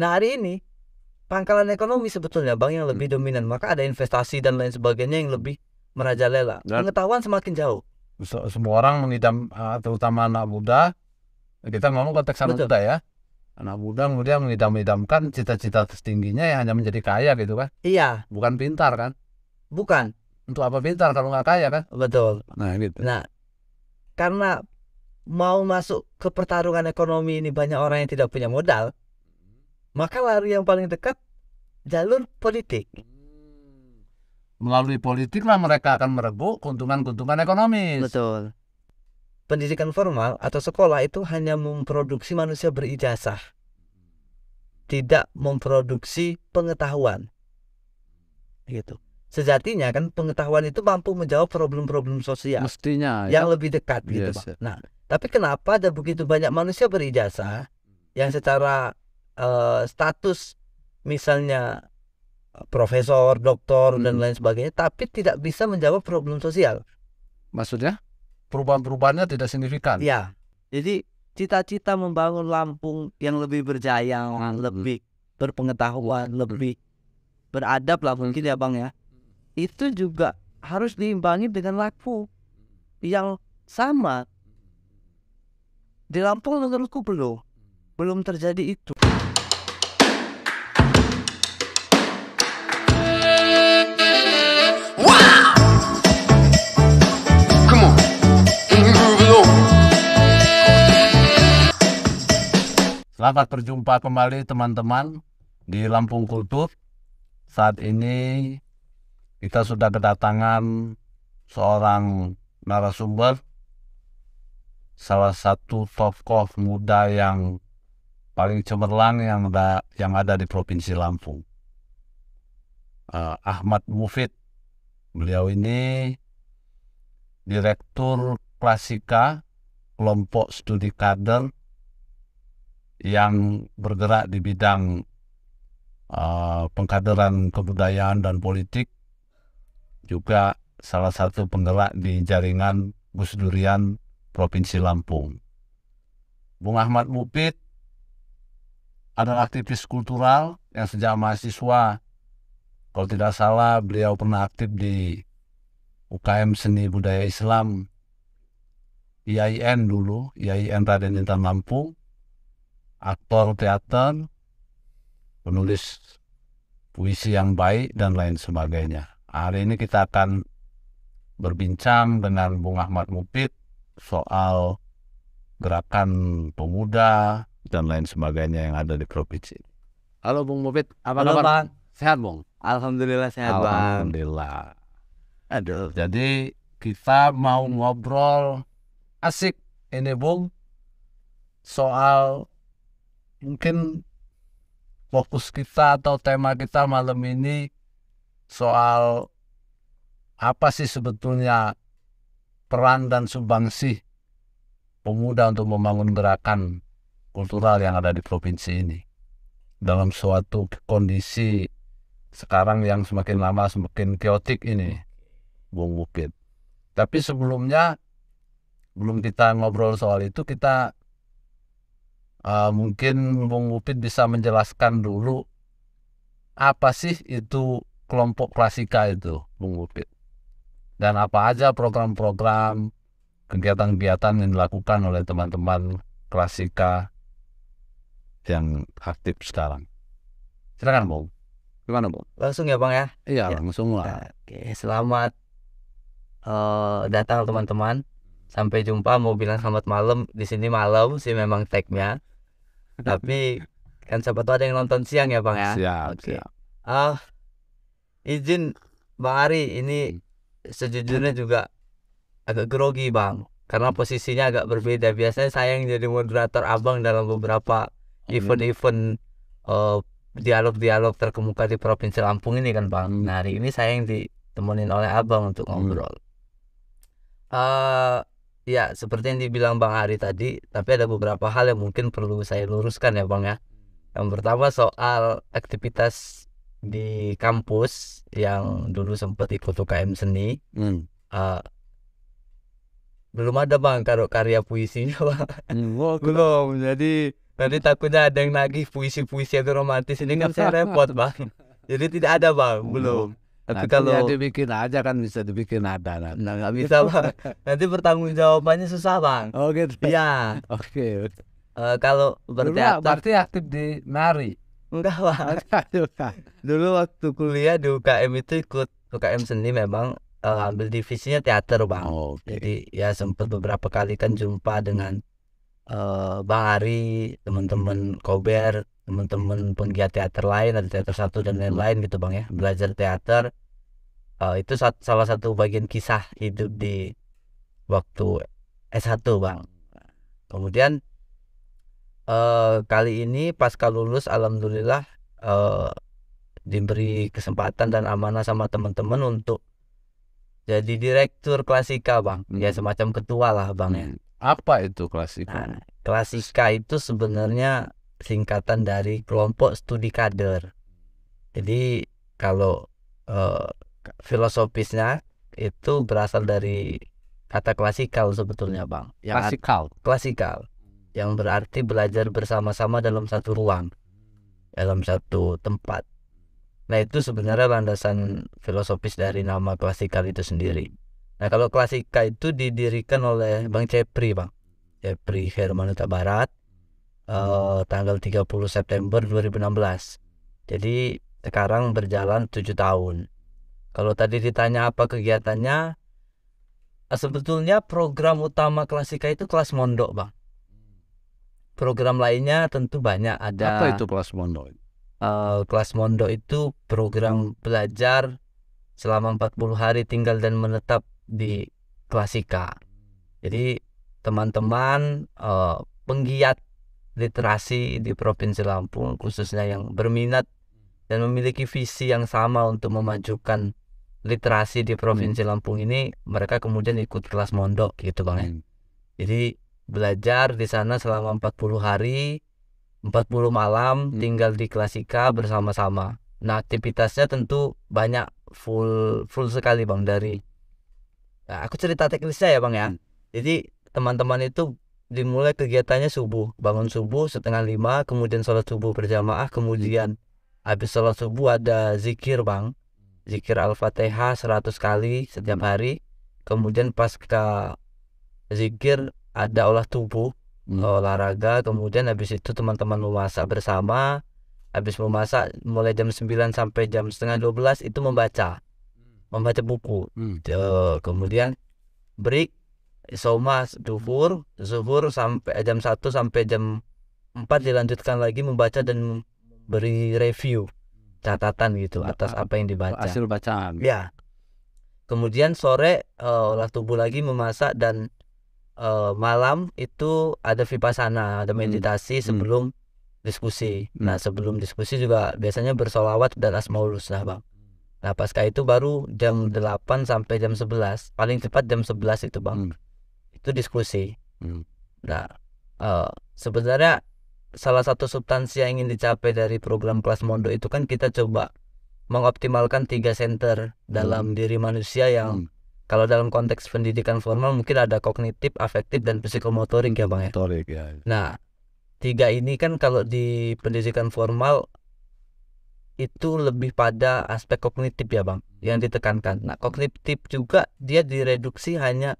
Nah hari ini pangkalan ekonomi sebetulnya bang yang lebih dominan, maka ada investasi dan lain sebagainya yang lebih merajalela. Pengetahuan semakin jauh. Semua orang mengidam, terutama anak muda. Kita ngomong konteks anak muda ya. Anak muda kemudian mengidam-idamkan cita-cita tertingginya yang hanya menjadi kaya gitu kan. Iya. Bukan pintar kan. Bukan. Untuk apa pintar kalau nggak kaya kan. Betul. Nah gitu. Nah karena mau masuk ke pertarungan ekonomi ini banyak orang yang tidak punya modal, maka lari yang paling dekat jalur politik. Melalui politik lah mereka akan merebut keuntungan-keuntungan ekonomis. Betul. Pendidikan formal atau sekolah itu hanya memproduksi manusia berijazah, tidak memproduksi pengetahuan. Gitu. Sejatinya kan pengetahuan itu mampu menjawab problem-problem sosial. Mestinya yang lebih dekat gitu Pak. Nah, tapi kenapa ada begitu banyak manusia berijazah yang secara status misalnya profesor, doktor dan lain sebagainya, tapi tidak bisa menjawab problem sosial? Maksudnya perubahan-perubahannya tidak signifikan. Ya, jadi cita-cita membangun Lampung yang lebih berjaya, lebih berpengetahuan, lebih beradab lah mungkin ya bang ya, itu juga harus diimbangi dengan laku yang sama. Di Lampung menurutku belum terjadi itu. Selamat berjumpa kembali teman-teman di Lampung Kultur. Saat ini kita sudah kedatangan seorang narasumber, salah satu tokoh muda yang paling cemerlang yang ada di Provinsi Lampung, Ahmad Mufid. Beliau ini Direktur Klasika, kelompok studi kader yang bergerak di bidang pengkaderan kebudayaan dan politik, juga salah satu penggerak di jaringan Gus Durian Provinsi Lampung. Bung Ahmad Mufid adalah aktivis kultural yang sejak mahasiswa, kalau tidak salah beliau pernah aktif di UKM Seni Budaya Islam, IAIN dulu, IAIN Raden Intan Lampung, aktor teater, penulis puisi yang baik, dan lain sebagainya. Hari ini kita akan berbincang dengan Bung Ahmad Mufid soal gerakan pemuda dan lain sebagainya yang ada di provinsi. Halo Bung Mufid, apa kabar? Bang. Sehat Bung? Alhamdulillah sehat Bang. Alhamdulillah. Aduh, jadi kita mau ngobrol asik ini Bung soal, mungkin fokus kita atau tema kita malam ini soal apa sih sebetulnya peran dan sumbangsih pemuda untuk membangun gerakan kultural yang ada di provinsi ini dalam suatu kondisi sekarang yang semakin lama semakin chaotic ini, Bung Mufid. Tapi sebelumnya, belum kita ngobrol soal itu, kita mungkin Bung Mufid bisa menjelaskan dulu apa sih itu kelompok Klasika itu, Bung Mufid, dan apa aja program-program, kegiatan-kegiatan yang dilakukan oleh teman-teman Klasika yang aktif sekarang. Silakan Bung. Gimana Bung? Langsung ya Bang ya? Iya, langsung lah. Oke, selamat datang teman-teman. Sampai jumpa, mau bilang selamat malam. Di sini malam sih memang tag-nya. Tapi kan siapa tahu ada yang nonton siang ya Bang ya? Siap, Oke. siap. Izin Bang Ari, ini sejujurnya juga agak grogi Bang, karena posisinya agak berbeda. Biasanya saya yang jadi moderator Abang dalam beberapa event-event dialog-dialog terkemuka di Provinsi Lampung ini kan Bang. Nah hari ini saya yang ditemenin oleh Abang untuk ngobrol. Ya seperti yang dibilang Bang Ari tadi, tapi ada beberapa hal yang mungkin perlu saya luruskan ya Bang ya. Yang pertama soal aktivitas di kampus yang dulu sempat ikut UKM Seni. Belum ada Bang karya puisinya Bang. Oh, belum. Jadi Nanti takutnya ada yang nagih puisi-puisi yang romantis, ini kan saya repot bang. Jadi tidak ada bang, belum. Tapi Nanti kalau ya dibikin aja kan, bisa dibikin ada nanti. nah nggak bisa bang, nanti pertanggung jawabannya susah bang. Oh gitu. Iya, Oke. kalau Dulu berteater berarti aktif di nari. enggak bang. Dulu waktu kuliah di UKM itu ikut UKM seni memang, ambil divisinya teater bang. Oke. Jadi ya sempat beberapa kali kan jumpa dengan Bang Ari, teman-teman Kober, teman-teman penggiat teater lain, ada teater satu dan lain-lain gitu bang ya, belajar teater. Itu salah satu bagian kisah hidup di waktu S1 bang. Kemudian kali ini pasca lulus alhamdulillah diberi kesempatan dan amanah sama teman-teman untuk jadi direktur Klasika bang. Ya semacam ketua lah bang ya. Apa itu Klasika? Nah, Klasika itu sebenarnya singkatan dari kelompok studi kader. Jadi kalau filosofisnya itu berasal dari kata klasikal sebetulnya bang. Klasikal yang berarti belajar bersama-sama dalam satu ruang, dalam satu tempat. Nah itu sebenarnya landasan filosofis dari nama klasikal itu sendiri. Nah kalau Klasika itu didirikan oleh Bang Cepri bang, Cepri Hermanuta Barat, tanggal 30 September 2016. Jadi sekarang berjalan 7 tahun. Kalau tadi ditanya apa kegiatannya, sebetulnya program utama Klasika itu kelas mondok bang. Program lainnya tentu banyak, ada. Apa itu kelas mondok? Kelas mondok itu program belajar selama 40 hari tinggal dan menetap di Klasika. Jadi teman-teman penggiat literasi di Provinsi Lampung khususnya yang berminat dan memiliki visi yang sama untuk memajukan literasi di Provinsi Lampung ini, mereka kemudian ikut kelas mondok gitu bang. Jadi belajar di sana selama 40 hari, 40 malam tinggal di Klasika bersama-sama. Nah aktivitasnya tentu banyak, full sekali bang. Dari aku cerita teknisnya ya bang ya. Jadi teman-teman itu dimulai kegiatannya subuh, bangun subuh 4:30, kemudian sholat subuh berjamaah, kemudian habis sholat subuh ada zikir bang, zikir Al-Fatihah 100 kali setiap hari. Kemudian pasca zikir ada olah tubuh, olahraga. Kemudian habis itu teman-teman memasak bersama. Habis memasak mulai jam 9 sampai jam 11:30 itu membaca buku. Kemudian break, soma zuhur sampai jam 1 sampai jam 4 dilanjutkan lagi membaca dan beri review, catatan gitu atas apa yang dibaca, hasil bacaan. Ya. Kemudian sore olah tubuh lagi, memasak, dan malam itu ada vipassana, ada meditasi sebelum diskusi. Nah sebelum diskusi juga biasanya bersolawat dan asmaul husna bang. Nah pasca itu baru jam 8 sampai jam 11, paling cepat jam 11 itu bang, itu diskusi. Nah sebenarnya salah satu substansi yang ingin dicapai dari program kelas mondok itu kan kita coba mengoptimalkan 3 center dalam diri manusia yang kalau dalam konteks pendidikan formal mungkin ada kognitif, afektif, dan psikomotorik ya bang ya. Nah 3 ini kan kalau di pendidikan formal itu lebih pada aspek kognitif ya bang yang ditekankan. Nah kognitif juga dia direduksi hanya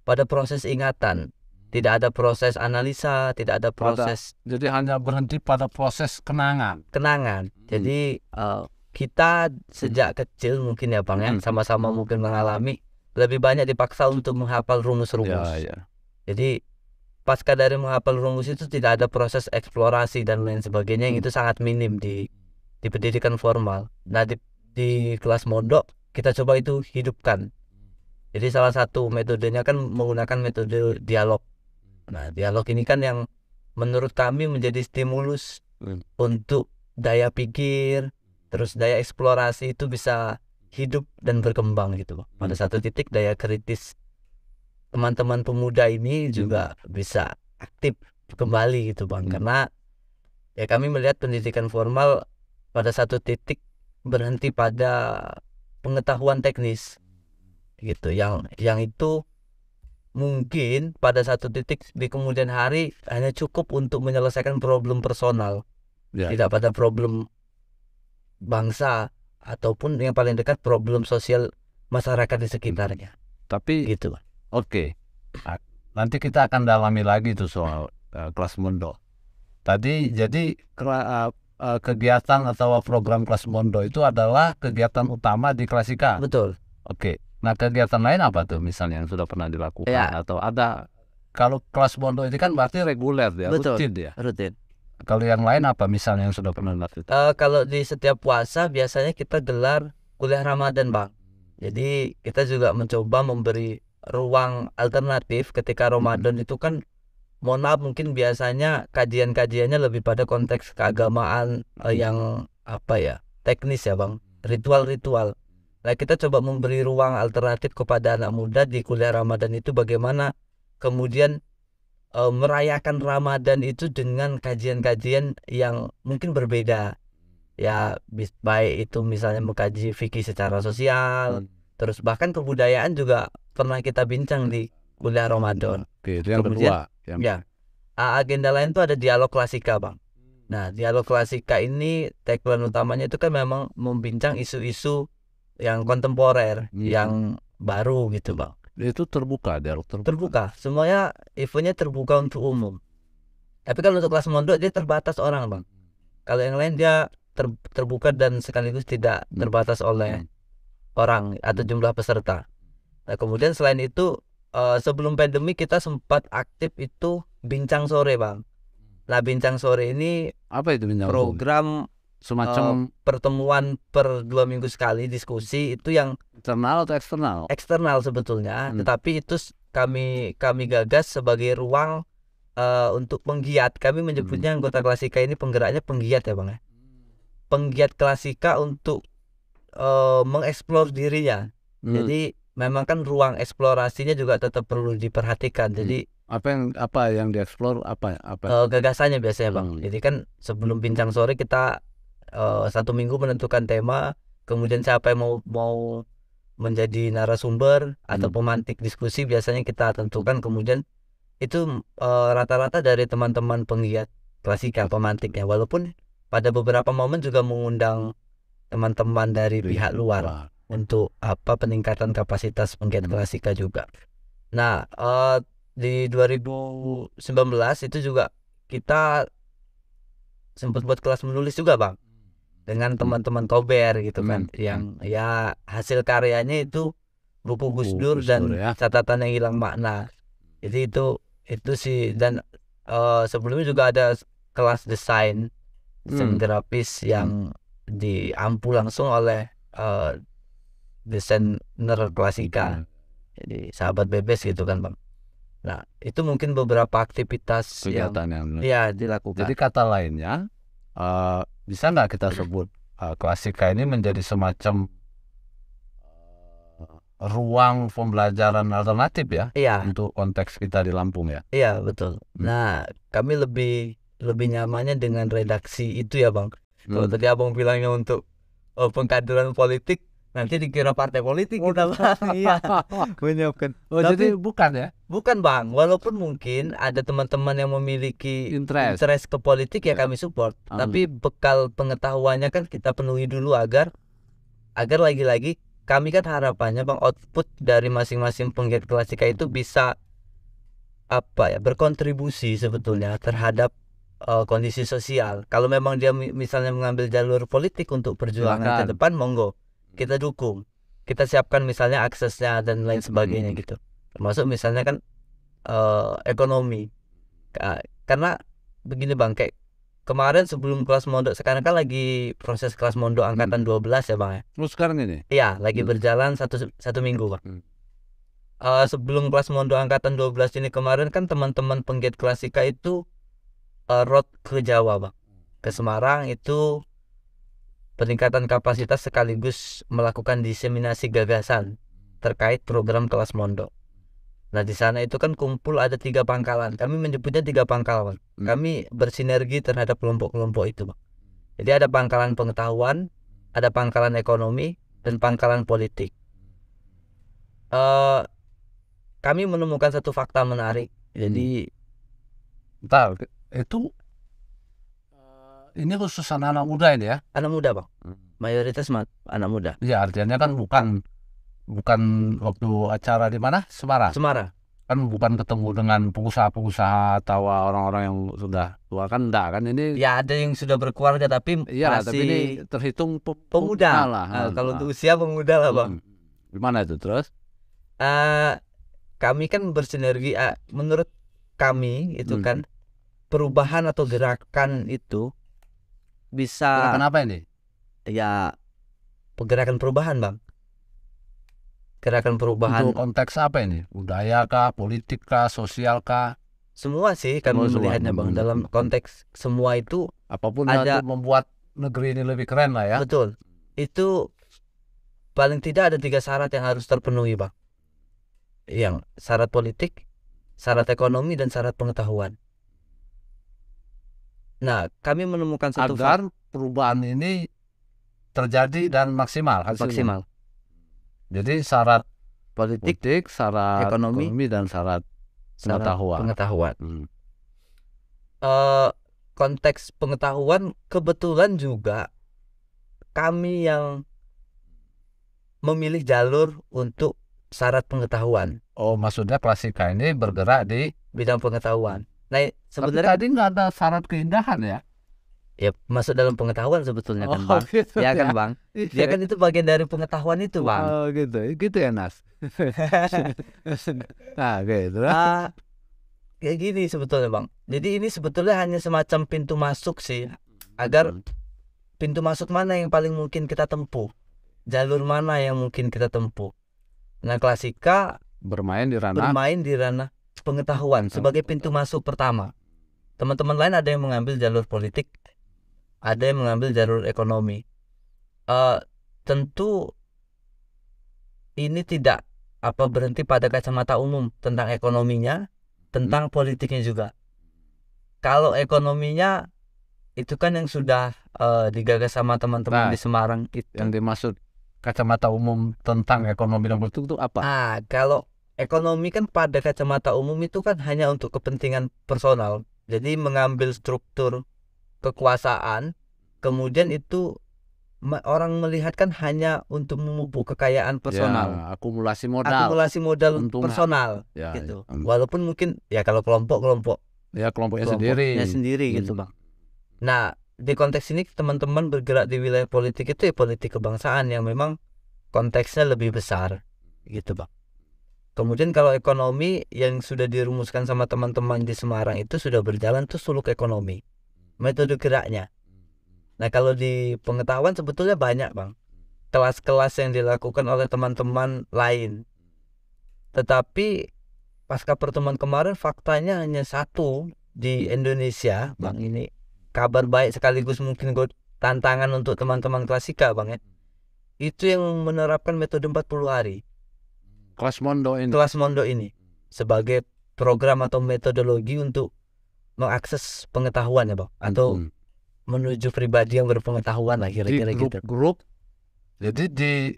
pada proses ingatan, tidak ada proses analisa, tidak ada proses, jadi hanya berhenti pada proses kenangan. Jadi kita sejak kecil mungkin ya bang ya, sama-sama mungkin mengalami lebih banyak dipaksa untuk menghafal rumus-rumus. Jadi pasca dari menghafal rumus itu tidak ada proses eksplorasi dan lain sebagainya yang itu sangat minim di pendidikan formal. Nah di kelas mondok kita coba itu hidupkan. Jadi salah satu metodenya kan menggunakan metode dialog. Nah dialog ini kan yang menurut kami menjadi stimulus untuk daya pikir, terus daya eksplorasi itu bisa hidup dan berkembang gitu. Pada satu titik daya kritis teman-teman pemuda ini juga bisa aktif kembali gitu bang. Karena ya kami melihat pendidikan formal pada satu titik berhenti pada pengetahuan teknis gitu, yang itu mungkin pada satu titik di kemudian hari hanya cukup untuk menyelesaikan problem personal, Ya. tidak pada problem bangsa ataupun yang paling dekat problem sosial masyarakat di sekitarnya. Tapi Gitu. oke. Nah, nanti kita akan dalami lagi tuh soal kelas Mondo. Tadi jadi kegiatan atau program kelas Mondo itu adalah kegiatan utama di Klasika. Betul. Oke. Nah, kegiatan lain apa tuh misalnya yang sudah pernah dilakukan Ya. atau ada? Kalau kelas Mondo ini kan berarti reguler ya, Betul. rutin ya. Rutin. Kalau yang lain apa misalnya yang sudah pernah dilakukan? Kalau di setiap puasa biasanya kita gelar kuliah Ramadan, Bang. Jadi kita juga mencoba memberi ruang alternatif ketika Ramadan itu kan, mohon maaf mungkin biasanya kajian-kajiannya lebih pada konteks keagamaan yang apa ya, teknis ya Bang, ritual-ritual. Nah kita coba memberi ruang alternatif kepada anak muda di kuliah Ramadan itu, bagaimana kemudian merayakan Ramadan itu dengan kajian-kajian yang mungkin berbeda ya, baik itu misalnya mengkaji fikih secara sosial, terus bahkan kebudayaan juga pernah kita bincang di kuliah Ramadan. Oke, itu yang Kemudian, kedua. ya, agenda lain tuh ada dialog klasika, Bang. Nah, dialog klasika ini tagline utamanya itu kan memang membincang isu-isu yang kontemporer, yang baru gitu, Bang. Itu terbuka, dialog terbuka. Terbuka, semuanya eventnya terbuka untuk umum. Tapi kalau untuk kelas mondok dia terbatas orang, Bang. Kalau yang lain dia terbuka dan sekaligus tidak terbatas oleh orang atau jumlah peserta. Nah, kemudian selain itu sebelum pandemi kita sempat aktif itu bincang sore, Bang. Nah, bincang sore ini apa itu bincang program semacam pertemuan per 2 minggu sekali, diskusi itu yang internal atau eksternal? Eksternal sebetulnya, tetapi itu kami gagas sebagai ruang untuk penggiat. Kami menyebutnya anggota Klasika ini penggeraknya penggiat ya Bang ya. Penggiat Klasika untuk mengeksplor dirinya. Jadi memang kan ruang eksplorasinya juga tetap perlu diperhatikan. Jadi apa yang dieksplor apa gagasannya biasanya Bang. Jadi kan sebelum bincang sore kita 1 minggu menentukan tema, kemudian siapa yang mau menjadi narasumber atau pemantik diskusi biasanya kita tentukan, kemudian itu rata-rata dari teman-teman penggiat Klasika pemantiknya, walaupun pada beberapa momen juga mengundang teman-teman dari pihak luar untuk peningkatan kapasitas penggiat Klasika juga. Nah, di 2019 itu juga kita sempat buat kelas menulis juga Bang, dengan teman-teman Kober gitu kan, yang ya hasil karyanya itu buku Gus Dur dan catatan yang hilang makna. Jadi itu sih. Dan sebelumnya juga ada kelas desain grafis yang diampu langsung oleh desainer Klasika, jadi sahabat Bebes gitu kan Bang. Nah itu mungkin beberapa aktivitas kegiatan yang ya dilakukan. Jadi kata lainnya bisa nggak kita sebut Klasika ini menjadi semacam ruang pembelajaran alternatif ya? Iya. Untuk konteks kita di Lampung ya? Iya betul. Nah kami lebih nyamannya dengan redaksi itu ya Bang. Kalau tadi Abang bilangnya untuk pengkaderan politik, nanti dikira partai politik kita Bang. Iya. Menyiapkan. Jadi bukan ya? Bukan Bang. Walaupun mungkin ada teman-teman yang memiliki interest ke politik ya kami support. Tapi bekal pengetahuannya kan kita penuhi dulu agar lagi-lagi kami kan harapannya Bang, output dari masing-masing penggiat Klasika itu bisa berkontribusi sebetulnya terhadap kondisi sosial. Kalau memang dia misalnya mengambil jalur politik untuk perjuangan ke depan, monggo kita dukung, kita siapkan misalnya aksesnya dan lain sebagainya gitu. Termasuk misalnya kan ekonomi. Karena begini Bang, kayak kemarin sebelum kelas mondok, sekarang kan lagi proses kelas mondok angkatan 12 ya Bang ya. Sekarang ini? Iya, lagi berjalan satu minggu Bang. Sebelum kelas mondok angkatan 12 ini kemarin kan teman-teman penggiat Klasika itu road ke Jawa Bang, ke Semarang, itu peningkatan kapasitas sekaligus melakukan diseminasi gagasan terkait program kelas mondok. Nah di sana itu kan kumpul ada 3 pangkalan, kami menyebutnya 3 pangkalan. Kami bersinergi terhadap kelompok-kelompok itu Bang. Jadi ada pangkalan pengetahuan, ada pangkalan ekonomi, dan pangkalan politik. kami menemukan satu fakta menarik. Jadi Bentar, itu ini khusus anak-anak muda ini ya? anak muda bang, mayoritas anak muda. Ya artinya kan bukan waktu acara di mana? Semarang. Kan bukan ketemu dengan pengusaha-pengusaha atau orang-orang yang sudah tua, kan enggak kan ini. Ya ada yang sudah berkeluarga tapi Iya, masih tapi ini terhitung pemuda lah. kalau untuk usia pemuda lah bang. Gimana itu terus? Kami kan bersinergi, menurut kami itu kan perubahan atau gerakan itu bisa. Gerakan apa ini? Ya gerakan perubahan bang. Gerakan perubahan. Untuk konteks apa ini? Budaya kah, politik kah, sosial kah? Semua sih kami melihatnya bang. Dalam konteks semua itu apapun ada untuk membuat negeri ini lebih keren lah ya. Betul. Itu paling tidak ada 3 syarat yang harus terpenuhi bang. Yang syarat politik, syarat ekonomi, dan syarat pengetahuan. Nah, kami menemukan satu agar perubahan ini terjadi dan maksimal hasilnya. maksimal. Jadi syarat Politik, syarat ekonomi dan syarat pengetahuan. Konteks pengetahuan kebetulan juga kami yang memilih jalur untuk syarat pengetahuan. Oh, maksudnya Klasika ini bergerak di bidang pengetahuan. Nah, tapi sebenarnya tadi nggak ada syarat keindahan ya? Ya masuk dalam pengetahuan sebetulnya kan bang. Gitu Ya kan bang. Ya kan itu bagian dari pengetahuan itu bang. Oh gitu ya Nas. Nah gitu. Kayak gini sebetulnya bang. Jadi ini sebetulnya hanya semacam pintu masuk sih, agar pintu masuk mana yang paling mungkin kita tempuh, jalur mana yang mungkin kita tempuh. Nah, Klasika bermain di ranah pengetahuan sebagai pintu masuk pertama. Teman-teman lain ada yang mengambil jalur politik, ada yang mengambil jalur ekonomi. Tentu ini tidak berhenti pada kacamata umum tentang ekonominya, tentang politiknya juga. Kalau ekonominya itu kan yang sudah digagas sama teman-teman di Semarang itu. Yang dimaksud kacamata umum tentang ekonomi dan politik itu apa? Kalau ekonomi kan pada kacamata umum itu kan hanya untuk kepentingan personal. Jadi mengambil struktur kekuasaan, kemudian itu orang melihat kan hanya untuk memupuk kekayaan personal. Ya, akumulasi modal personal ya, gitu. Walaupun mungkin ya kalau kelompok ya kelompoknya sendiri gitu bang. Nah, di konteks ini teman-teman bergerak di wilayah politik itu ya politik kebangsaan yang memang konteksnya lebih besar gitu bang. Kemudian kalau ekonomi yang sudah dirumuskan sama teman-teman di Semarang itu sudah berjalan tuh suluk ekonomi, metode geraknya. Nah, kalau di pengetahuan sebetulnya banyak bang kelas-kelas yang dilakukan oleh teman-teman lain. Tetapi pasca pertemuan kemarin faktanya hanya satu di Indonesia bang. Ini kabar baik sekaligus mungkin tantangan untuk teman-teman Klasika bang ya. Itu yang menerapkan metode 40 hari. Kelas Mondo ini sebagai program atau metodologi untuk mengakses pengetahuan ya bang, atau menuju pribadi yang berpengetahuan lah kira-kira gitu. Grup. Jadi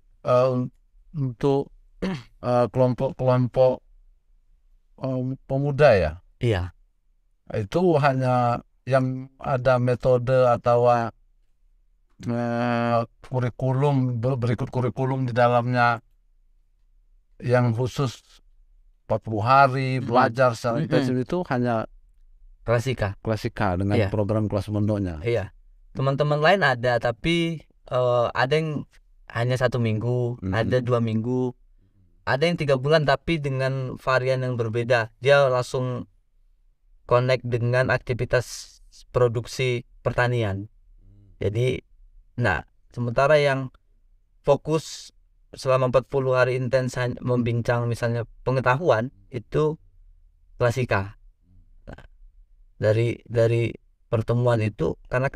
untuk kelompok pemuda ya. Iya. Itu hanya yang ada metode atau berikut kurikulum di dalamnya yang khusus 40 hari belajar secara intensif itu hanya Klasika dengan program kelas Mondonya. Iya. Teman-teman lain ada, tapi ada yang hanya 1 minggu, ada 2 minggu, ada yang 3 bulan tapi dengan varian yang berbeda. Dia langsung connect dengan aktivitas produksi pertanian. Jadi, sementara yang fokus selama 40 hari intens membincang misalnya pengetahuan itu Klasika. Dari pertemuan itu karena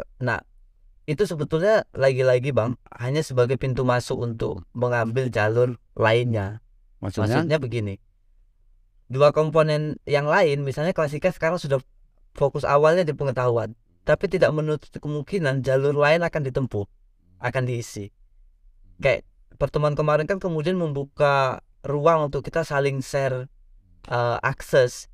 itu sebetulnya lagi-lagi bang hanya sebagai pintu masuk untuk mengambil jalur lainnya. Maksudnya begini, 2 komponen yang lain misalnya Klasika sekarang sudah fokus awalnya di pengetahuan, tapi tidak menutup kemungkinan jalur lain akan ditempuh, akan diisi. Kayak pertemuan kemarin kan kemudian membuka ruang untuk kita saling share akses.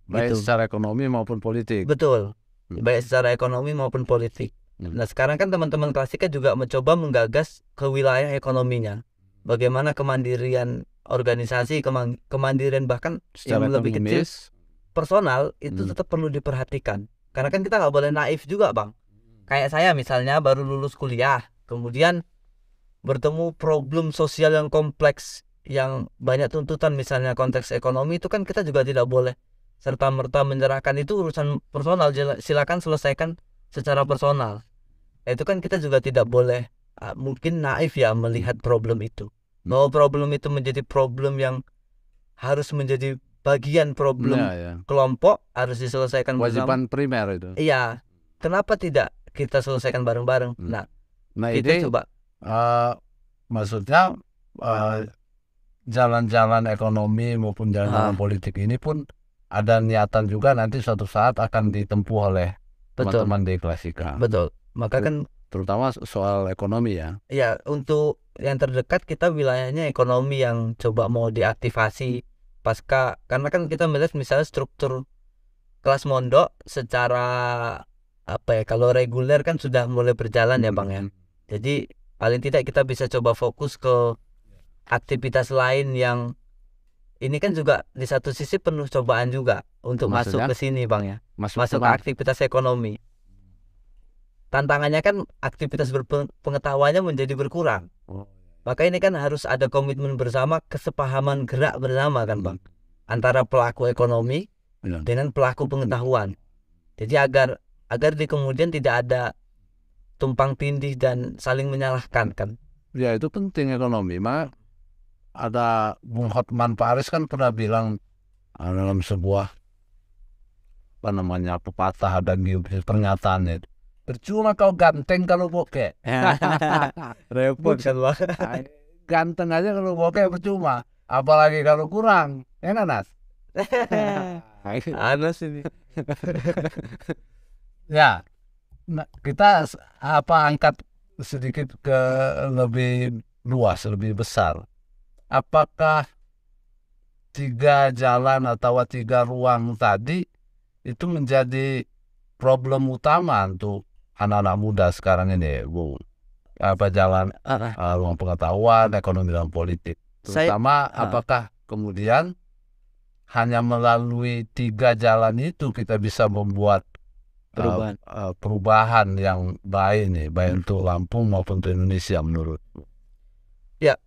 Baik Gitu. secara ekonomi maupun politik. Betul, baik secara ekonomi maupun politik. Nah sekarang kan teman-teman Klasika juga mencoba menggagas ke wilayah ekonominya, bagaimana kemandirian organisasi, kemandirian bahkan yang Secara lebih kecil ekonomis, personal itu tetap perlu diperhatikan. Karena kan kita nggak boleh naif juga bang. Kayak saya misalnya baru lulus kuliah, kemudian bertemu problem sosial yang kompleks, yang banyak tuntutan, misalnya konteks ekonomi, itu kan kita juga tidak boleh serta-merta menyerahkan itu urusan personal, silakan selesaikan secara personal. Itu kan kita juga tidak boleh mungkin naif ya melihat problem itu, bahwa problem itu menjadi problem yang harus menjadi bagian problem ya. kelompok, harus diselesaikan bersama. Kewajiban primer itu. Iya, kenapa tidak kita selesaikan bareng-bareng? Nah kita ini coba maksudnya jalan-jalan ekonomi maupun jalan-jalan politik ini pun ada niatan juga nanti suatu saat akan ditempuh oleh teman-teman di Klasika. Betul. Maka kan terutama soal ekonomi ya. Ya, untuk yang terdekat kita wilayahnya ekonomi yang coba mau diaktifasi pasca, karena kan kita melihat misalnya struktur kelas mondok secara apa ya, kalau reguler kan sudah mulai berjalan ya bang ya. Jadi paling tidak kita bisa coba fokus ke aktivitas lain yang ini kan juga di satu sisi penuh cobaan juga untuk masuk ke sini bang ya, masuk ke aktivitas ekonomi. Tantangannya kan aktivitas berpengetahuannya menjadi berkurang. Maka ini kan harus ada komitmen bersama, kesepahaman gerak bersama kan bang, antara pelaku ekonomi dengan pelaku pengetahuan. Jadi agar di kemudian tidak ada tumpang tindih dan saling menyalahkan kan. Ya itu penting ekonomi. Maka ada Bung Hotman Paris kan pernah bilang dalam sebuah pepatah dan pernyataan itu, percuma kau ganteng kalau bokeh. Repot kan bang. Ganteng aja kalau bokeh percuma, apalagi kalau kurang. Nas. Anas ini. Ya, kita angkat sedikit ke lebih luas, lebih besar. Apakah 3 jalan atau 3 ruang tadi itu menjadi problem utama untuk anak-anak muda sekarang ini, Bu? Apa jalan ruang pengetahuan, ekonomi dan politik? Terutama apakah kemudian hanya melalui 3 jalan itu kita bisa membuat perubahan yang baik nih, baik untuk Lampung maupun untuk Indonesia menurut? Ya,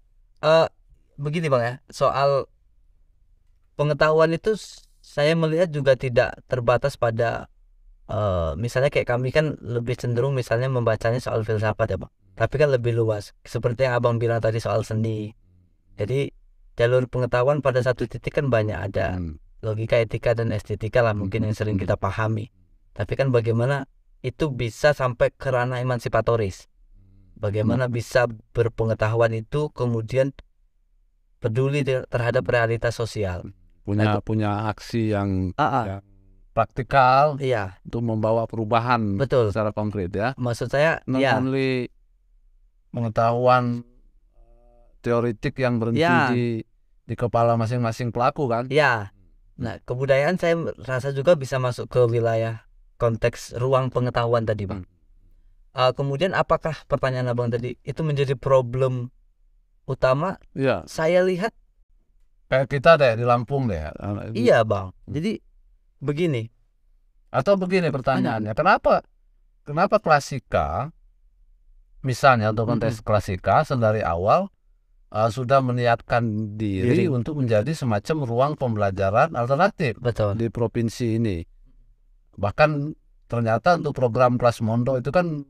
begini bang ya, soal pengetahuan itu saya melihat juga tidak terbatas pada misalnya kayak kami kan lebih cenderung misalnya membacanya soal filsafat ya bang, tapi kan lebih luas seperti yang abang bilang tadi soal seni. Jadi jalur pengetahuan pada satu titik kan banyak, ada logika, etika dan estetika lah mungkin yang sering kita pahami. Tapi kan bagaimana itu bisa sampai ke ranah emansipatoris, bagaimana bisa berpengetahuan itu kemudian peduli terhadap realitas sosial, punya aksi yang praktikal, iya, untuk membawa perubahan. Betul. Secara konkret ya. Maksud saya not only pengetahuan teoritik yang berhenti di kepala masing-masing pelaku kan. Ya. Nah, kebudayaan saya rasa juga bisa masuk ke wilayah konteks ruang pengetahuan tadi bang. Kemudian apakah pertanyaan abang tadi itu menjadi problem utama? Ya. Saya lihat kayak kita deh di Lampung deh. Iya bang. Jadi begini. Atau begini pertanyaannya, kenapa Klasika misalnya untuk konteks Klasika sedari awal sudah meniatkan diri untuk menjadi semacam ruang pembelajaran alternatif. Betul. Di provinsi ini. Bahkan ternyata untuk program Kelas Mondok itu kan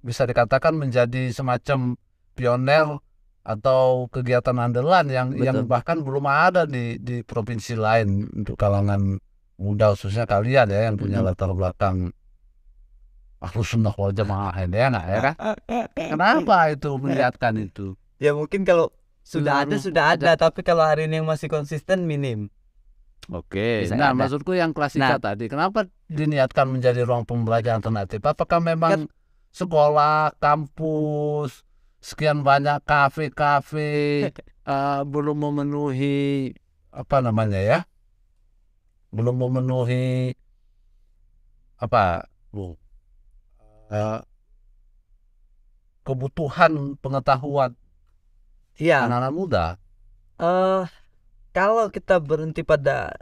bisa dikatakan menjadi semacam pioner atau kegiatan andalan yang bahkan belum ada di provinsi lain untuk kalangan muda, khususnya kalian ya yang punya latar belakang Ahlus Sunnah wal Jamaah ini ya kan? Kenapa itu melihatkan itu? Ya mungkin kalau sudah ada, tapi kalau hari ini yang masih konsisten minim. Oke. Nah, maksudku yang Klasika tadi, kenapa diniatkan menjadi ruang pembelajaran alternatif? Apakah memang sekolah, kampus, sekian banyak kafe belum memenuhi belum memenuhi apa, Bung, eh, kebutuhan pengetahuan Iya, anak-anak muda. eh kalau kita berhenti pada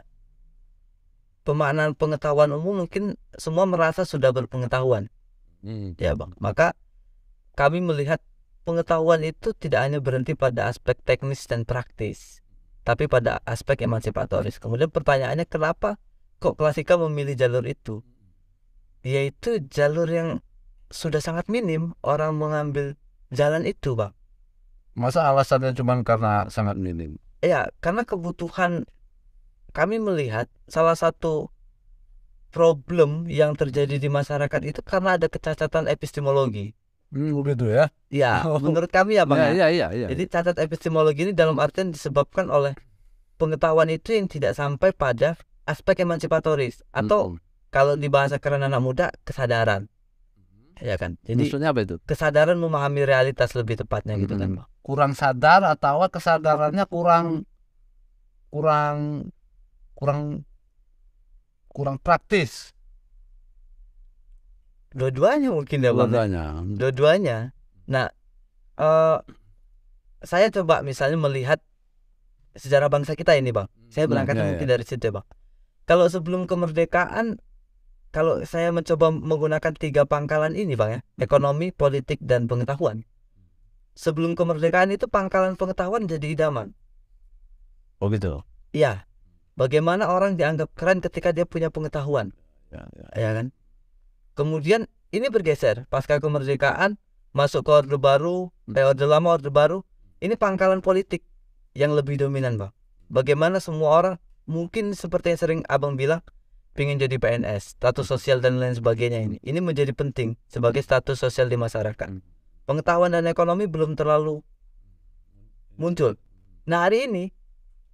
pemaknaan pengetahuan umum, mungkin semua merasa sudah berpengetahuan, ya Bang. Maka kami melihat pengetahuan itu tidak hanya berhenti pada aspek teknis dan praktis, tapi pada aspek emansipatoris. Kemudian pertanyaannya, kenapa kok Klasika memilih jalur itu? Yaitu jalur yang sudah sangat minim orang mengambil jalan itu, Bang. Masa alasannya cuma karena sangat minim? Ya, karena kebutuhan, kami melihat salah satu problem yang terjadi di masyarakat itu karena ada kecacatan epistemologi. Begitu ya? Ya, Oh, menurut kami ya Bang ya. iya. Jadi cacat epistemologi ini dalam artian disebabkan oleh pengetahuan itu yang tidak sampai pada aspek emansipatoris, atau kalau di bahasa keren anak muda, kesadaran. Ya kan? Jadi Maksudnya apa itu? kesadaran memahami realitas lebih tepatnya gitu kan, Bang. Kurang sadar atau kesadarannya kurang praktis? Dua-duanya mungkin ya Bang. Dua-duanya. Dua-duanya. Nah, saya coba misalnya melihat sejarah bangsa kita ini, Bang. Saya berangkat mungkin dari situ ya, Bang. Kalau sebelum kemerdekaan, kalau saya mencoba menggunakan 3 pangkalan ini, Bang ya, ekonomi, politik, dan pengetahuan. Sebelum kemerdekaan itu pangkalan pengetahuan jadi idaman. Oh gitu. Iya. Bagaimana orang dianggap keren ketika dia punya pengetahuan. Ya kan? Kemudian ini bergeser pasca kemerdekaan, masuk ke Orde Baru, Orde Lama, Orde Baru. Ini pangkalan politik yang lebih dominan, Bang. Bagaimana semua orang, mungkin seperti yang sering Abang bilang, pengen jadi PNS, status sosial dan lain sebagainya ini. Ini menjadi penting sebagai status sosial di masyarakat. Pengetahuan dan ekonomi belum terlalu muncul. Nah, hari ini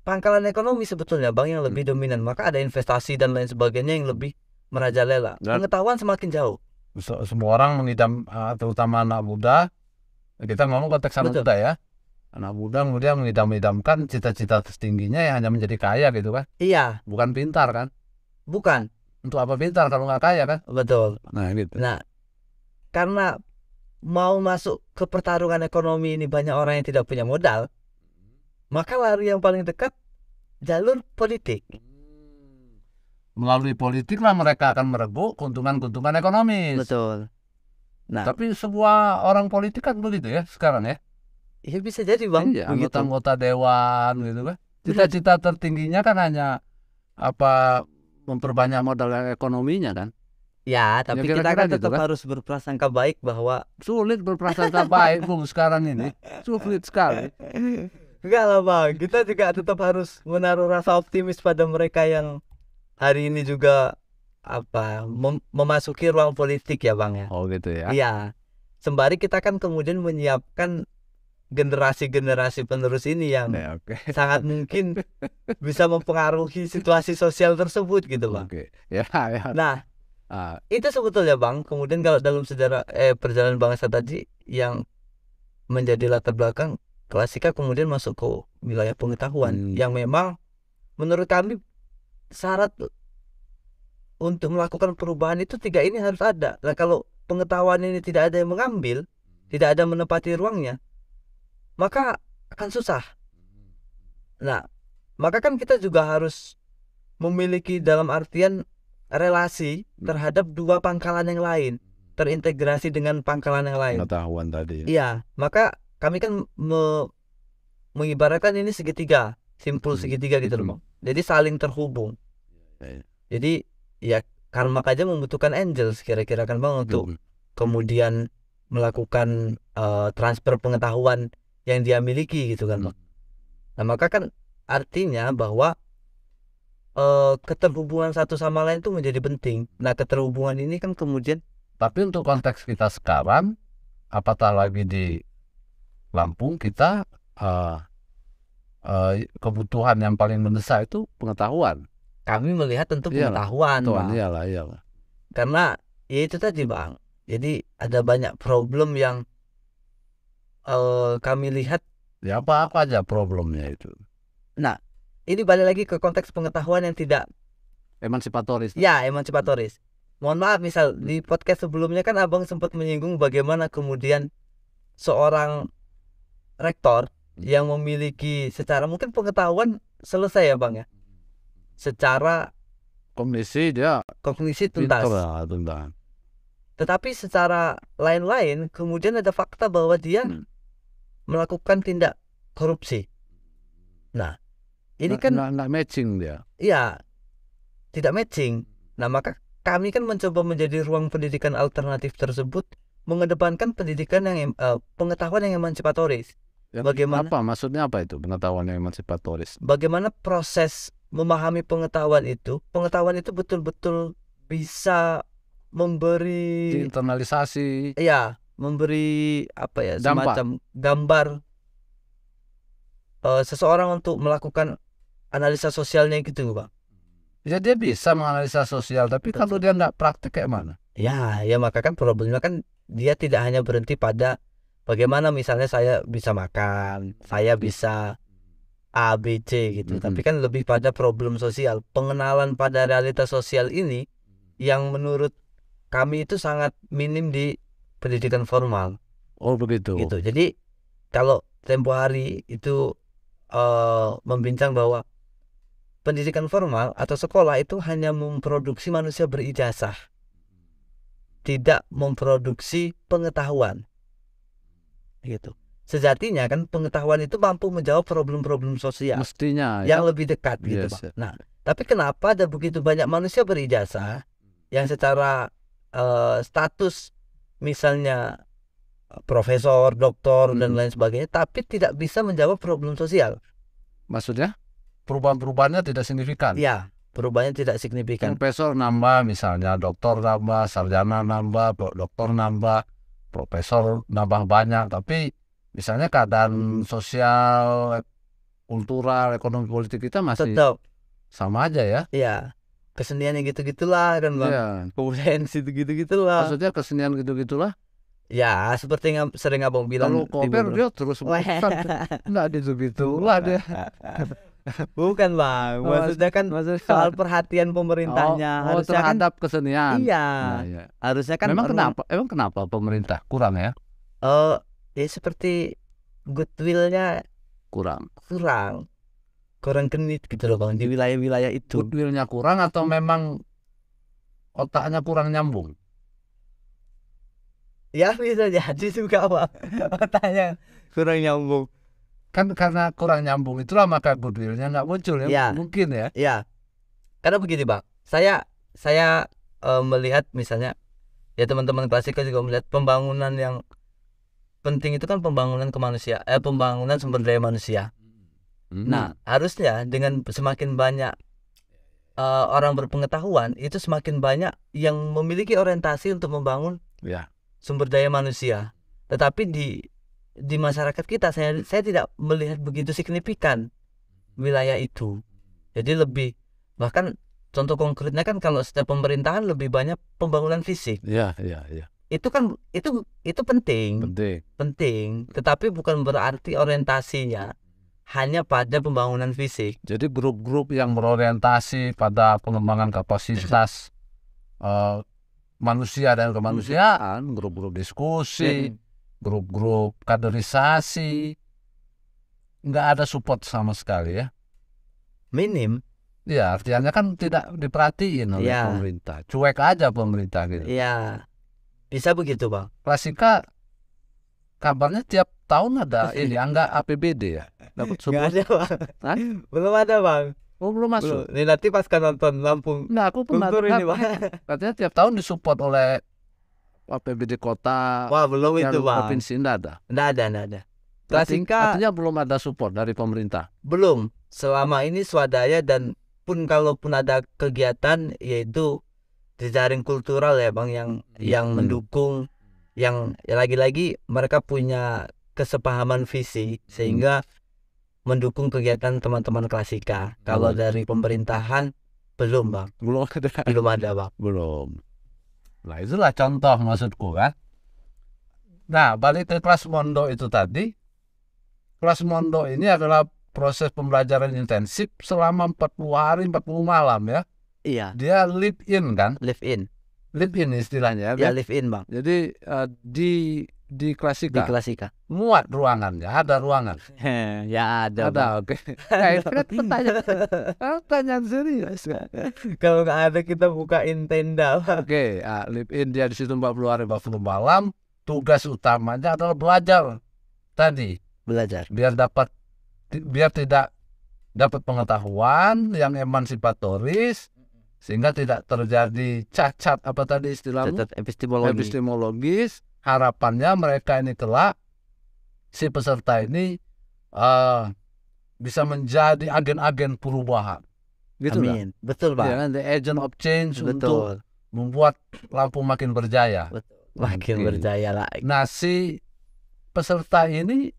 pangkalan ekonomi sebetulnya, Bang, yang lebih dominan. Maka ada investasi dan lain sebagainya yang lebih merajalela. Pengetahuan semakin jauh. Semua orang mengidam, terutama anak muda. Kita ngomong konteks anak muda ya. Anak muda kemudian mengidam-idamkan cita-cita tertingginya yang hanya menjadi kaya gitu kan. Iya. Bukan pintar kan. Bukan. Untuk apa pintar kalau nggak kaya kan. Betul. Nah gitu. Nah, karena mau masuk ke pertarungan ekonomi ini banyak orang yang tidak punya modal, maka lari yang paling dekat jalur politik. Melalui politik lah mereka akan merebut keuntungan-keuntungan ekonomis. Betul. Nah, tapi semua orang politik kan begitu ya sekarang ya. Ya bisa jadi, Bang. Iya, anggota-anggota dewan gitu kan. Cita-cita tertingginya kan hanya memperbanyak modal ekonominya kan. Ya, tapi ya, kita kan gitu tetap harus berprasangka baik bahwa sulit berprasangka baik, Bung, sekarang ini. Sulit sekali. Enggak lah, Bang. Kita juga tetap harus menaruh rasa optimis pada mereka yang hari ini juga memasuki ruang politik ya, Bang ya. Oh gitu ya. Iya. Sembari kita kan kemudian menyiapkan generasi-generasi penerus ini yang sangat mungkin bisa mempengaruhi situasi sosial tersebut gitu, Bang. Ya. Nah, itu sebetulnya, Bang. Kemudian kalau dalam sejarah perjalanan bangsa tadi yang menjadi latar belakang Klasika kemudian masuk ke wilayah pengetahuan yang memang menurut kami syarat untuk melakukan perubahan itu 3 ini harus ada. Nah, kalau pengetahuan ini tidak ada yang mengambil, tidak ada menepati ruangnya, maka akan susah. Nah, maka kan kita juga harus memiliki dalam artian relasi terhadap 2 pangkalan yang lain, terintegrasi dengan pangkalan yang lain. Pengetahuan tadi. Iya, maka kami kan mengibaratkan ini segitiga, simpul segitiga gitu loh, Bang. Jadi saling terhubung. Jadi ya karma aja membutuhkan angels kira-kira kan, Bang, untuk kemudian melakukan transfer pengetahuan yang dia miliki gitu kan, Bang. Nah, maka kan artinya bahwa keterhubungan satu sama lain itu menjadi penting. Nah, keterhubungan ini kan kemudian, tapi untuk konteks kita sekarang, apatah lagi di Lampung, kita kebutuhan yang paling mendesak itu pengetahuan. Kami melihat tentu pengetahuan, Bang. Iyalah. Karena ya itu tadi, Bang. Jadi ada banyak problem yang kami lihat. Ya apa aja problemnya itu. Nah, ini balik lagi ke konteks pengetahuan yang tidak Emansipatoris. Ya, emansipatoris. Mohon maaf, misal di podcast sebelumnya kan abang sempat menyinggung bagaimana kemudian seorang rektor yang memiliki secara mungkin pengetahuan selesai ya bang ya, secara Kognisi dia kognisi pintar tuntas, lah tentang. tetapi secara lain-lain kemudian ada fakta bahwa dia melakukan tindak korupsi. Nah, ini kan nggak matching dia. ya tidak matching. Nah, maka kami kan mencoba menjadi ruang pendidikan alternatif tersebut, mengedepankan pendidikan yang pengetahuan yang emansipatoris. Bagaimana? Apa maksudnya, apa itu pengetahuan yang emansipatoris? Bagaimana proses memahami pengetahuan itu betul-betul bisa memberi Internalisasi, ya, memberi apa ya, dampak. semacam gambar seseorang untuk melakukan analisa sosialnya gitu bang. Ya dia bisa menganalisa sosial, tapi kalau dia nggak praktek kayak mana? Ya maka kan problemnya kan dia tidak hanya berhenti pada bagaimana misalnya saya bisa makan, saya bisa A, B, C gitu. Tapi kan lebih pada problem sosial, pengenalan pada realitas sosial ini yang menurut kami itu sangat minim di pendidikan formal. Oh begitu. Gitu. Jadi kalau tempo hari itu membincang bahwa pendidikan formal atau sekolah itu hanya memproduksi manusia berijazah, tidak memproduksi pengetahuan. Gitu. Sejatinya kan pengetahuan itu mampu menjawab problem-problem sosial Mestinya yang ya. lebih dekat gitu Yes, Pak. Nah, tapi kenapa ada begitu banyak manusia berijazah yang secara status misalnya profesor, doktor dan lain sebagainya, tapi tidak bisa menjawab problem sosial? Maksudnya perubahan-perubahannya tidak signifikan. Ya, perubahannya tidak signifikan. Profesor nambah, misalnya doktor nambah, sarjana nambah, doktor nambah, profesor nambah banyak, tapi misalnya keadaan sosial, kultural, ekonomi, politik kita masih tetap sama aja ya. Iya, keseniannya gitu-gitulah kan bang. Iya. Kebudayaan gitu-gitulah. Maksudnya kesenian gitu-gitulah. Ya, seperti yang sering abang bilang. Kalau Koper dia terus nggak gitu-gitulah dia. Bukan bang, maksudnya kan soal perhatian pemerintahnya harusnya terhadap kan, kesenian. iya, Nah, iya. harusnya kan Emang kenapa pemerintah kurang ya? Ya seperti goodwill-nya Kurang genit gitu loh bang di wilayah-wilayah itu. Goodwill-nya kurang atau memang otaknya kurang nyambung? Ya bisa jadi juga bang, otaknya kurang nyambung. Kan karena kurang nyambung itulah maka goodwill-nya nggak muncul ya. Ya. Mungkin ya. Ya, karena begini bang, saya melihat misalnya ya teman-teman klasika juga melihat pembangunan yang penting itu kan pembangunan pembangunan sumber daya manusia. Nah, harusnya dengan semakin banyak orang berpengetahuan, itu semakin banyak yang memiliki orientasi untuk membangun sumber daya manusia. Tetapi di masyarakat kita saya tidak melihat begitu signifikan wilayah itu. Jadi lebih, bahkan contoh konkretnya kan kalau setiap pemerintahan lebih banyak pembangunan fisik. Iya. Itu kan itu penting. Tetapi bukan berarti orientasinya hanya pada pembangunan fisik. Jadi grup-grup yang berorientasi pada pengembangan kapasitas manusia dan kemanusiaan, grup-grup diskusi, grup-grup kaderisasi, nggak ada support sama sekali ya. Minim. Ya, artinya kan tidak diperhatiin oleh pemerintah. Cuek aja pemerintah gitu. Iya. Bisa begitu, Bang. Klasika kabarnya tiap tahun ada ini angga APBD ya. Dapat support. Nggak ada, Bang. Belum ada, Bang. Oh, belum masuk. Ini nanti pas nonton Lampung. Nah, aku pernah ini, Bang. Katanya tiap tahun disupport oleh APBD kota. Wah, belum itu, Bang. Provinsi enggak ada. Enggak ada. Klasika artinya belum ada support dari pemerintah. Belum. Selama ini swadaya, dan pun kalaupun ada kegiatan yaitu jejaring kultural ya, Bang, yang mendukung, yang lagi-lagi mereka punya kesepahaman visi sehingga mendukung kegiatan teman-teman klasika. Kalau dari pemerintahan belum, Bang. Belum ada, Bang. Belum. Nah, itulah contoh maksudku kan. Nah, balik ke kelas mondok itu tadi. Kelas mondok ini adalah proses pembelajaran intensif selama 40 hari 40 malam ya. Iya, dia live in kan, live in. live in istilahnya Ya, kan? live in, Bang. Jadi di Di Klasika Klasika. muat ruangannya, ada ruangan. Ya ada, Bang. Ada, oke. Nah, itu kan pertanyaan serius. Kalau nggak ada kita bukain tenda, Bang. Oke, live in dia di situ 40 hari 40 malam. Tugas utamanya adalah belajar tadi, Belajar. biar tidak dapat pengetahuan yang emansipatoris, sehingga tidak terjadi cacat apa tadi istilahmu, Cacat epistemologi. epistemologis. Harapannya mereka ini kelak, si peserta ini bisa menjadi agen-agen perubahan, gitu kan? Amin. Betul, Bang. Ya kan, the agent of change untuk Betul. membuat Lampung makin berjaya. Betul. Makin Oke. berjaya lagi. Nah, si peserta ini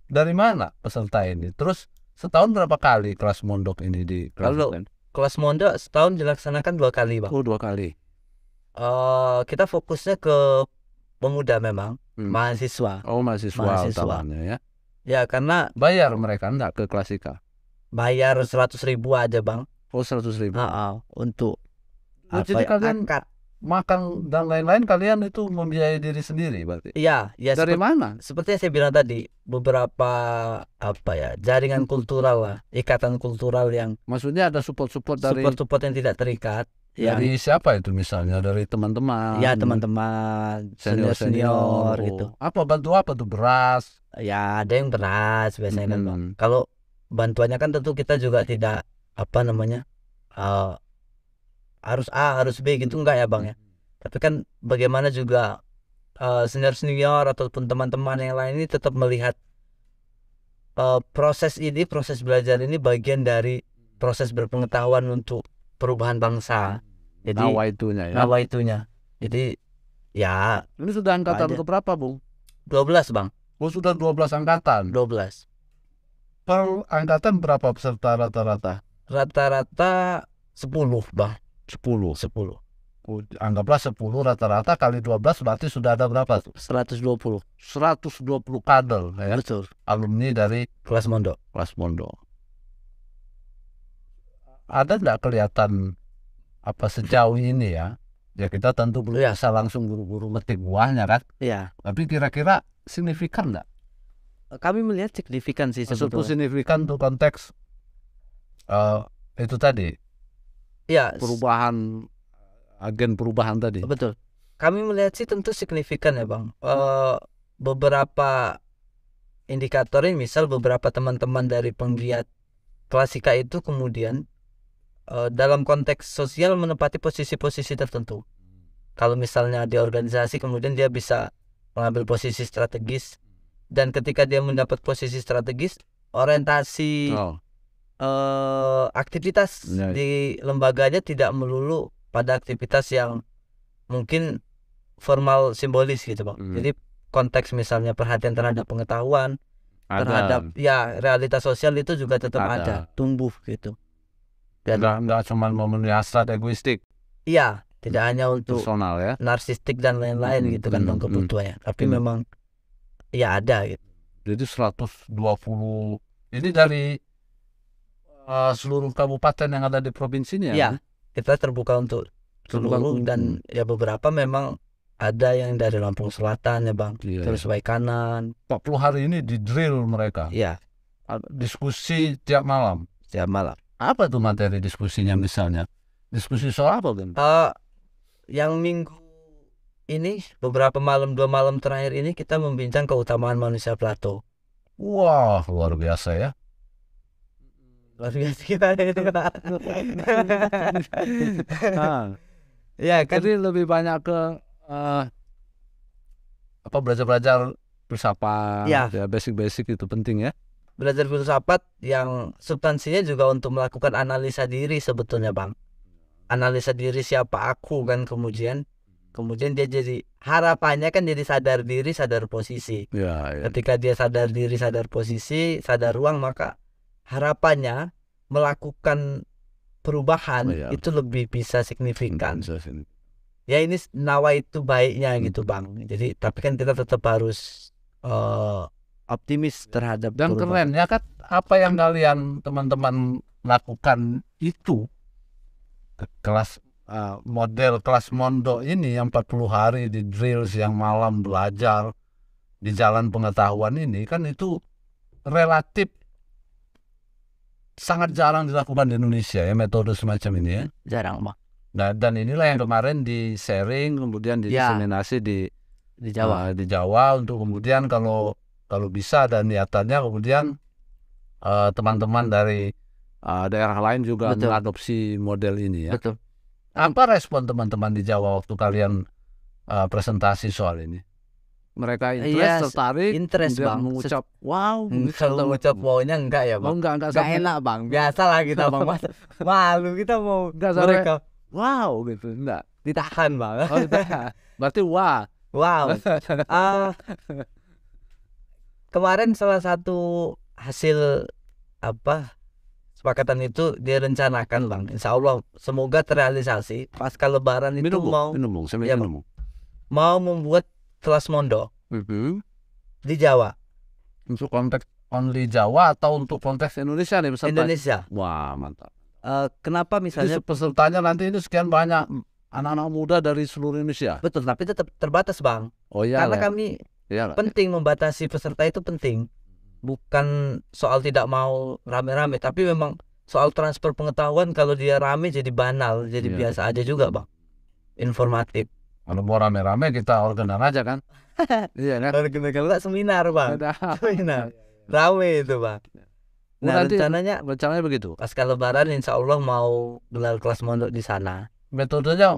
dari mana peserta ini? Terus setahun berapa kali kelas mondok ini di Kalau kelas mondok setahun dilaksanakan 2 kali, Bang. 2 kali. Kita fokusnya ke pemuda memang, mahasiswa. Oh, mahasiswa Mahasiswa. utamanya ya. Ya, karena Bayar mereka enggak ke Klasika? bayar 100.000 aja, Bang. Oh, 100.000. Untuk Jadi kalian akad. makan dan lain-lain kalian itu membiayai diri sendiri berarti? Iya, ya Dari mana? seperti yang saya bilang tadi, beberapa jaringan kultural lah, ikatan kultural yang Maksudnya ada support dari support yang tidak terikat. dari siapa itu misalnya? Dari teman-teman? Ya, teman-teman, Senior senior gitu. Apa bantu apa tuh, beras? Ya, ada yang beras biasanya kan, Bang. Hmm. Kalau bantuannya kan tentu kita juga tidak harus A, harus B gitu, enggak ya, Bang ya. Tapi kan bagaimana juga senior ataupun teman-teman yang lain ini tetap melihat proses belajar ini bagian dari proses berpengetahuan untuk perubahan bangsa. Jadi Nawaitunya ya. nawaitunya. Jadi ya Ini sudah angkatan Ada. keberapa, Bung? 12, Bang. Oh, sudah 12 angkatan. 12. Per angkatan berapa peserta rata-rata? Rata-rata 10, Bang. 10. 10. Oh, anggaplah 10 rata-rata kali 12 berarti sudah ada berapa tuh? 120. 120 kader ya, Betul. alumni dari Kelas mondok. kelas mondok. Ada nggak kelihatan apa sejauh ini ya? Ya kita tentu belum Iya. bisa langsung buru-buru metik buahnya kan. Iya. Tapi kira-kira signifikan nggak? Kami melihat signifikan sih Maksudku sebetulnya. signifikan tuh konteks itu tadi, Iya, perubahan, agen perubahan tadi. betul. Kami melihat sih tentu signifikan ya, Bang. Beberapa indikatornya, misal beberapa teman-teman dari penggiat Klasika itu kemudian dalam konteks sosial menempati posisi-posisi tertentu. Kalau misalnya di organisasi kemudian dia bisa mengambil posisi strategis, dan ketika dia mendapat posisi strategis, orientasi Oh, aktivitas Ya. di lembaganya tidak melulu pada aktivitas yang mungkin formal simbolis gitu, Bang. Jadi konteks misalnya perhatian terhadap pengetahuan, terhadap ya realitas sosial itu juga tetap ada, tumbuh gitu. Dan nggak cuma memenuhi hasrat egoistik iya, tidak hanya untuk personal ya. narsistik dan lain-lain gitu kan, Bang, kebutuhannya, tapi memang ya ada gitu. Jadi 120 ini dari seluruh kabupaten yang ada di provinsinya. Ya, kita terbuka untuk seluruh, dan ya beberapa memang ada yang dari Lampung Selatan ya, Bang. Iya, Terus Waikanan. 40 hari ini di drill mereka. Iya, Diskusi tiap malam. setiap malam. Apa tuh materi diskusinya misalnya? Diskusi soal apa, Bang? Yang minggu ini, beberapa malam, 2 malam terakhir ini kita membincang keutamaan manusia Plato. Wah, luar biasa ya. Luar biasa kita itu. Ya kan, Jadi lebih banyak ke belajar-belajar filsafat, Ya. ya basic-basic itu penting ya. belajar filsafat yang substansinya juga untuk melakukan analisa diri sebetulnya, Bang. Analisa diri siapa aku kan, kemudian dia jadi, harapannya kan jadi sadar diri, sadar posisi. Ya, ya. Ketika dia sadar diri, sadar posisi, sadar ruang, maka harapannya melakukan perubahan Oh, iya. itu lebih bisa signifikan. Bisa sini. Ya ini nawa itu baiknya gitu, Bang. Jadi tapi kan kita tetap harus optimis terhadap Dan perubahan. keren ya kan, apa yang kalian teman-teman lakukan itu, kelas model kelas mondok ini yang 40 hari di drill siang malam belajar di jalan pengetahuan ini, kan itu relatif sangat jarang dilakukan di Indonesia ya, metode semacam ini ya. Jarang bang. Nah, dan inilah yang kemarin di sharing kemudian didiseminasi di Jawa. di Jawa untuk kemudian kalau bisa dan niatannya kemudian teman-teman dari daerah lain juga Betul. mengadopsi model ini ya. Betul. Apa respon teman-teman di Jawa waktu kalian presentasi soal ini? Mereka tertarik, interest bang. mengucap wow, Kalau mengucap wownya enggak ya bang? enggak Enggak enak bang. Biasa lah kita bang. Malu kita mau mereka wow gitu, enggak. ditahan bang. Oh, berarti wah. Wow. Kemarin salah satu hasil kesepakatan itu direncanakan bang. Insya Allah semoga terrealisasi pasca Lebaran itu mau membuat kelas mondok di Jawa. Untuk konteks only Jawa atau untuk konteks Indonesia nih peserta? Indonesia. Wah mantap. Kenapa misalnya pesertanya nanti ini sekian banyak anak-anak muda dari seluruh Indonesia? Betul, tapi tetap terbatas bang. Oh iya. Karena kami penting membatasi peserta itu penting. Bukan soal tidak mau rame-rame, tapi memang soal transfer pengetahuan. Kalau dia rame jadi banal, jadi biasa aja juga bang. Informatif. Kalau mau rame-rame kita organan aja kan? Iya kan? Kalau seminar bang. Seminar. Rame itu bang. Nah rencananya begitu. Pasca Lebaran insya Allah mau gelar kelas mondok di sana. Metodenya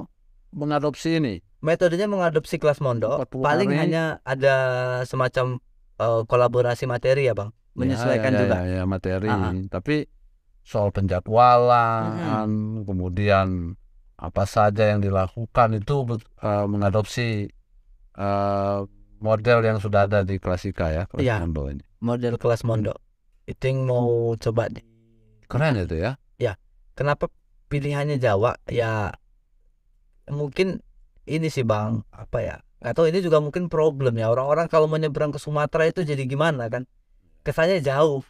mengadopsi ini? Metodenya mengadopsi kelas mondok. Paling hanya ada semacam kolaborasi materi ya bang. Menyesuaikan juga. Ya materi. Tapi soal penjadwalan, kemudian apa saja yang dilakukan itu mengadopsi model yang sudah ada di Klasika ya, kelas mondok ini. Model kelas mondok itu yang mau coba keren itu ya. Ya, kenapa pilihannya Jawa? Ya mungkin ini sih bang, atau ini juga mungkin problem ya, orang-orang kalau menyeberang ke Sumatera itu jadi gimana kan, kesannya jauh,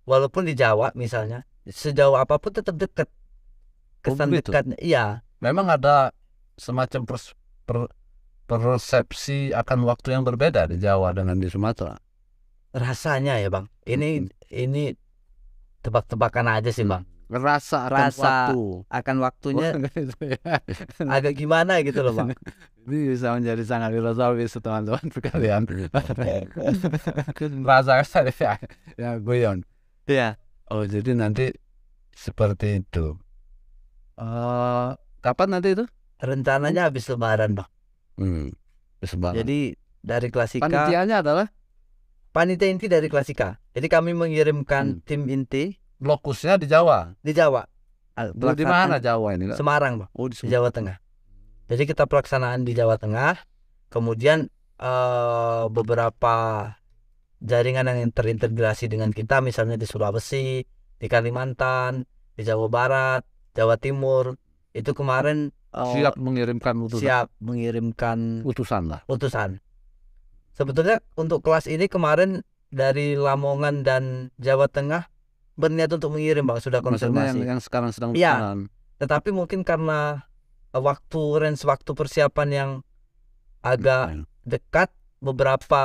walaupun di Jawa misalnya sejauh apapun tetap dekat. Kesan dekatnya, iya. Memang ada semacam persepsi akan waktu yang berbeda di Jawa dengan di Sumatera. Rasanya ya bang. Ini tebak-tebakan aja sih bang. Rasa akan waktunya agak gimana gitu loh bang. Ini bisa menjadi sangat filosofis teman-teman sekalian. Rasa ya guyon. Iya. Oh jadi nanti seperti itu. Kapan nanti itu? Rencananya habis Lebaran bang. Habis Lebaran. Jadi dari Klasika. Panitianya adalah? Panitia inti dari Klasika. Jadi kami mengirimkan tim inti. Lokusnya di Jawa? Di Jawa. Di mana Jawa ini? Semarang bang. Di Jawa Tengah. Jadi kita pelaksanaan di Jawa Tengah. Kemudian beberapa jaringan yang terintegrasi dengan kita, misalnya di Sulawesi, di Kalimantan, di Jawa Barat, Jawa Timur, itu kemarin siap mengirimkan utusan. Sebetulnya untuk kelas ini kemarin dari Lamongan dan Jawa Tengah berniat untuk mengirim bang, sudah konfirmasi. Yang sekarang sedang tetapi mungkin karena range waktu persiapan yang agak dekat, beberapa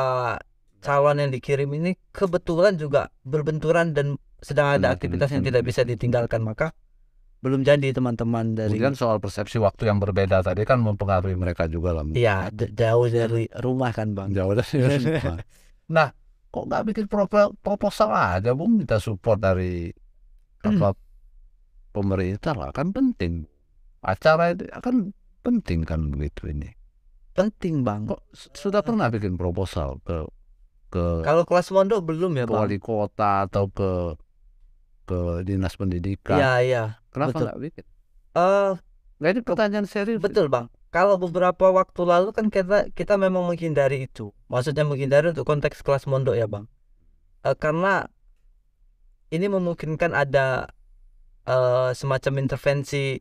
calon yang dikirim ini kebetulan juga berbenturan dan sedang ada aktivitas yang tidak bisa ditinggalkan, maka belum jadi teman-teman dari. Kemudian soal persepsi waktu yang berbeda tadi kan mempengaruhi mereka juga lah. Iya, jauh dari rumah kan bang. Jauh dari rumah. Nah, kok nggak bikin proposal aja bung, minta support dari pemerintah lah, kan penting. Acara itu kan penting kan begitu ini. Penting bang. Kok sudah pernah bikin proposal ke kalau kelas mondok belum ya bang? Wali kota atau ke dinas pendidikan? Iya. Kenapa nggak bikin? Nggak, ini pertanyaan serius. Betul bang. Kalau beberapa waktu lalu kan kita memang menghindari itu. Maksudnya menghindari untuk konteks kelas mondok ya bang. Karena ini memungkinkan ada semacam intervensi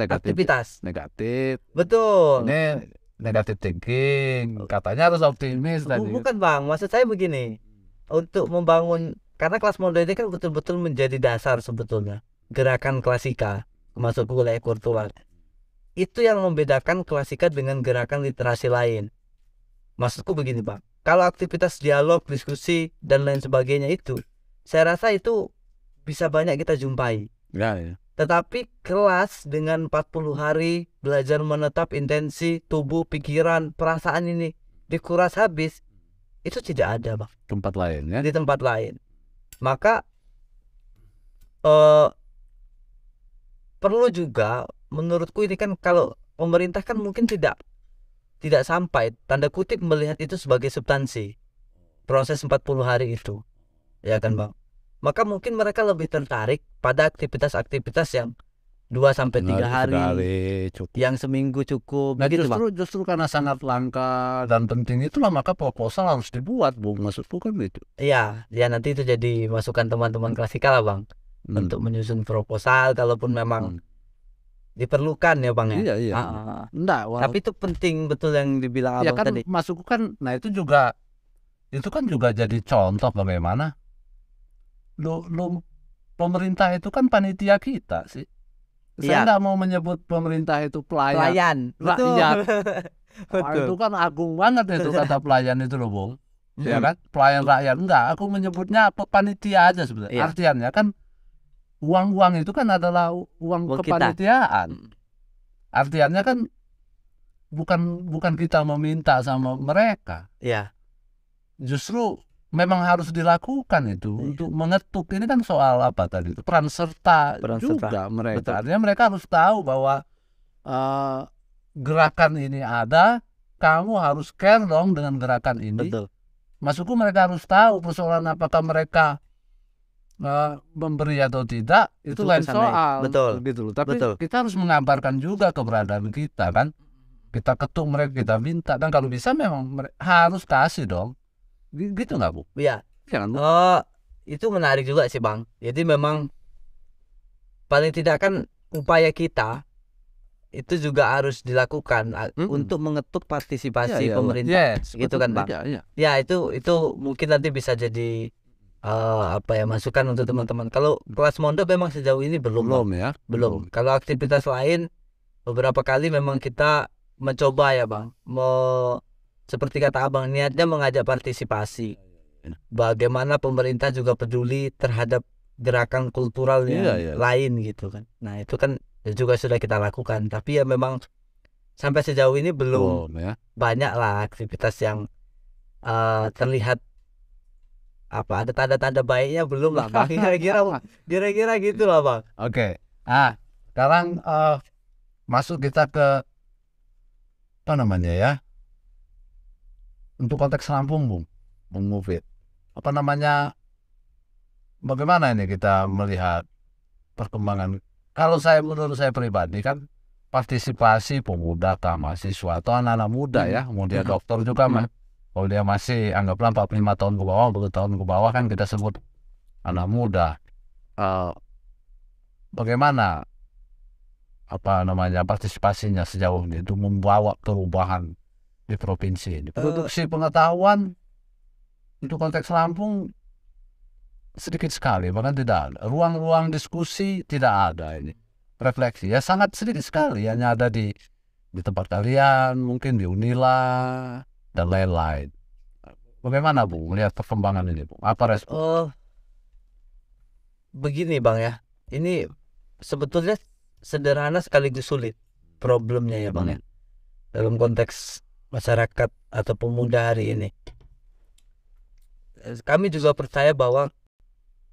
aktivitas negatif. Betul. Ini negatif thinking. Katanya harus optimis tadi. Bukan bang, maksud saya begini. Untuk membangun karena kelas Mondo ini kan betul-betul menjadi dasar sebetulnya gerakan klasika masuk wilayah kultural. Itu yang membedakan klasika dengan gerakan literasi lain. Maksudku begini Bang, kalau aktivitas dialog, diskusi dan lain sebagainya itu, saya rasa itu bisa banyak kita jumpai. Ya. Tetapi kelas dengan 40 hari belajar menetap intensi tubuh, pikiran, perasaan ini dikuras habis, itu tidak ada Bang Tempat lain ya. di tempat lain. Maka eh, perlu juga menurutku ini kan, kalau pemerintah kan mungkin tidak sampai tanda kutip melihat itu sebagai substansi proses 40 hari itu, ya kan Bang. Maka mungkin mereka lebih tertarik pada aktivitas-aktivitas yang 2 sampai 3 hari, cukup. yang seminggu cukup. Nah, Begitu Bang. justru karena sangat langka dan penting itulah maka proposal harus dibuat, Bung. Maksudku kan itu. Iya, ya nanti itu jadi masukan teman-teman klasikal lah Bang, untuk menyusun proposal kalaupun memang diperlukan ya Bang ya. Iya. Enggak, Tapi itu penting betul yang dibilang ya Abang kan tadi. masukku kan, nah itu kan juga jadi contoh bagaimana lu pemerintah itu kan panitia kita sih. Saya Iya. nggak mau menyebut pemerintah itu pelayan rakyat. Betul. Itu kan agung banget itu kata pelayan itu loh, Bung. Ya kan? Pelayan rakyat. Enggak, aku menyebutnya panitia aja sebenarnya. Iya. Artinya kan uang itu kan adalah uang kepanitiaan. Artinya kan bukan kita meminta sama mereka. Iya. Justru memang harus dilakukan itu untuk mengetuk. Ini kan soal apa tadi itu, peran serta juga mereka. Betul. Artinya mereka harus tahu bahwa gerakan ini ada, kamu harus care dong dengan gerakan ini. Betul. Maksudku mereka harus tahu persoalan apakah mereka memberi atau tidak, itu lain soal. Betul. Gitu loh. Tapi kita harus mengabarkan juga keberadaan kita kan. Kita ketuk mereka, kita minta, dan kalau bisa memang harus kasih dong. Gitu nggak Bu? Iya. Jangan Bu. Itu menarik juga sih Bang. Jadi memang paling tidak kan upaya kita itu juga harus dilakukan untuk mengetuk partisipasi pemerintah. Gitu kan Bang. Ya itu mungkin nanti bisa jadi masukan untuk teman-teman. Kalau kelas Mondo memang sejauh ini belum. Belum. Kalau aktivitas lain beberapa kali memang kita mencoba ya Bang, seperti kata Abang, niatnya mengajak partisipasi. Bagaimana pemerintah juga peduli terhadap gerakan kultural yang lain gitu kan. Nah itu kan juga sudah kita lakukan. Tapi ya memang sampai sejauh ini belum banyak lah aktivitas yang terlihat ada tanda-tanda baiknya, belum lah Bang. Kira-kira gitu lah Bang. Oke. Sekarang masuk kita ke apa namanya ya, untuk konteks Lampung Bung Mufid, apa namanya, bagaimana ini kita melihat perkembangan? Kalau menurut saya pribadi kan partisipasi pemuda, mahasiswa atau anak-anak muda ya, mau dia dokter juga kalau dia masih anggaplah 45 tahun ke bawah, 40 tahun ke bawah kan kita sebut anak muda. Bagaimana partisipasinya sejauh ini untuk membawa perubahan di provinsi ini? Produksi pengetahuan untuk konteks Lampung sedikit sekali, bahkan tidak ada. Ruang-ruang diskusi tidak ada ini. Refleksi ya sangat sedikit sekali, hanya ada di tempat kalian, mungkin di Unila dan lain-lain. Bagaimana Bu melihat perkembangan ini Bu? Apa respon? Begini Bang ya, ini sebetulnya sederhana sekaligus sulit problemnya ya Bang ya, dalam konteks masyarakat atau pemuda hari ini. Kami juga percaya bahwa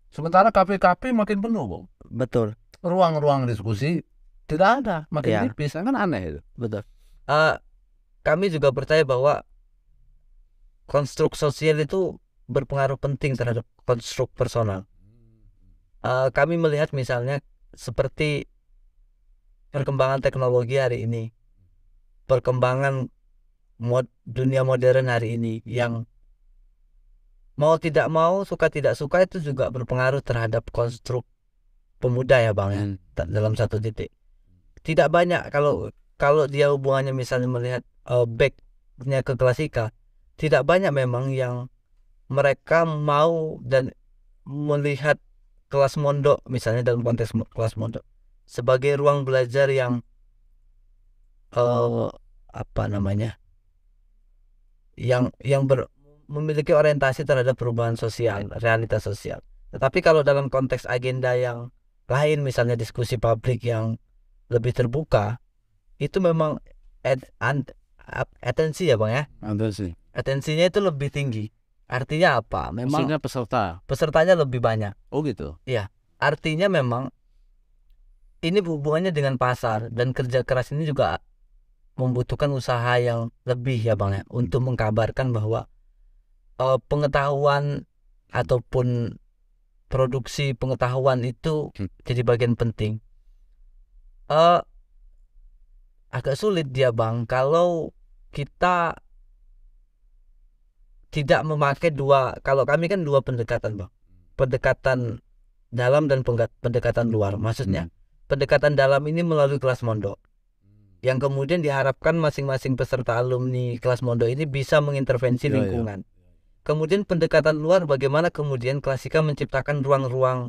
sementara KP-KP makin penuh Bang. Betul. Ruang-ruang diskusi tidak ada, makin tipis, kan aneh itu. Betul. Kami juga percaya bahwa konstruk sosial itu berpengaruh penting terhadap konstruk personal. Kami melihat misalnya seperti perkembangan teknologi hari ini, perkembangan dunia modern hari ini, yang mau tidak mau, suka tidak suka itu juga berpengaruh terhadap konstruk pemuda ya Bang ya, dalam satu titik. Tidak banyak kalau dia hubungannya misalnya melihat backnya ke klasika, tidak banyak memang yang mereka mau dan melihat kelas mondok, misalnya dalam konteks kelas mondok, sebagai ruang belajar yang memiliki orientasi terhadap perubahan sosial, realitas sosial. Tetapi kalau dalam konteks agenda yang lain, misalnya diskusi publik yang lebih terbuka, itu memang atensi ya Bang ya. Atensinya itu lebih tinggi. Artinya apa? Memang Maksudnya pesertanya lebih banyak. Oh gitu. Iya. Artinya memang ini hubungannya dengan pasar, dan kerja keras ini juga membutuhkan usaha yang lebih ya Bang ya, untuk mengkabarkan bahwa pengetahuan ataupun produksi pengetahuan itu jadi bagian penting. Agak sulit dia Bang kalau kita tidak memakai kalau kami kan dua pendekatan Bang. Pendekatan dalam dan pendekatan luar. Maksudnya pendekatan dalam ini melalui kelas mondok, yang kemudian diharapkan masing-masing peserta alumni kelas mondok ini bisa mengintervensi lingkungan. Kemudian pendekatan luar, bagaimana kemudian Klasika menciptakan ruang-ruang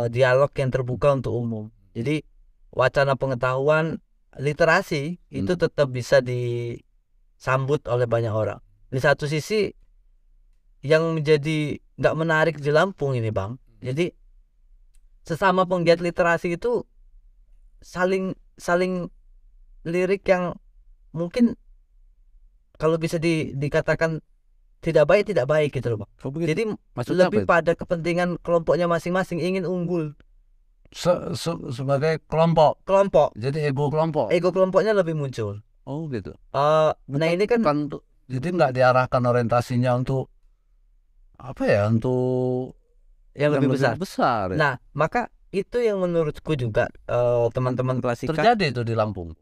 dialog yang terbuka untuk umum. Jadi wacana pengetahuan, literasi itu tetap bisa disambut oleh banyak orang. Di satu sisi yang menjadi nggak menarik di Lampung ini Bang, jadi sesama penggiat literasi itu saling lirik yang mungkin kalau bisa dikatakan tidak baik gitu loh Bang. Jadi Maksudnya lebih pada kepentingan kelompoknya masing-masing, ingin unggul sebagai kelompok. Jadi ego kelompoknya lebih muncul. Oh gitu. Nah ini kan jadi nggak diarahkan orientasinya untuk untuk yang lebih besar ya? Nah maka itu yang menurutku juga teman-teman Klasika terjadi itu di Lampung.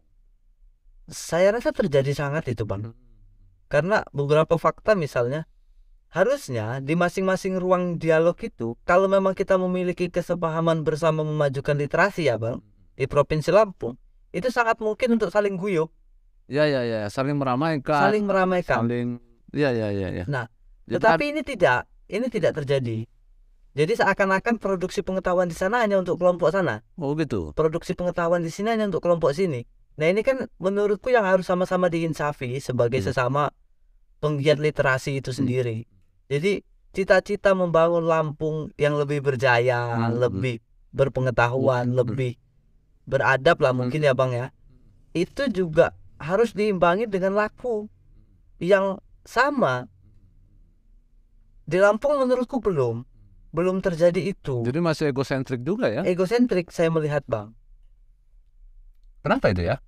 Saya rasa terjadi sangat itu Bang. Karena beberapa fakta, misalnya harusnya di masing-masing ruang dialog itu, kalau memang kita memiliki kesepahaman bersama memajukan literasi ya Bang, di Provinsi Lampung, itu sangat mungkin untuk saling guyup. Ya, saling meramaikan. Ya. Nah, tetapi ini tidak terjadi. Jadi seakan-akan produksi pengetahuan di sana hanya untuk kelompok sana. Oh gitu. Produksi pengetahuan di sini hanya untuk kelompok sini. Nah ini kan menurutku yang harus sama-sama diinsafi sebagai sesama penggiat literasi itu sendiri. Jadi cita-cita membangun Lampung yang lebih berjaya, lebih berpengetahuan, lebih beradab lah mungkin ya Bang ya, itu juga harus diimbangi dengan laku yang sama. Di Lampung menurutku belum terjadi itu. Jadi masih egosentrik juga ya? Egosentrik saya melihat Bang. Kenapa itu ya?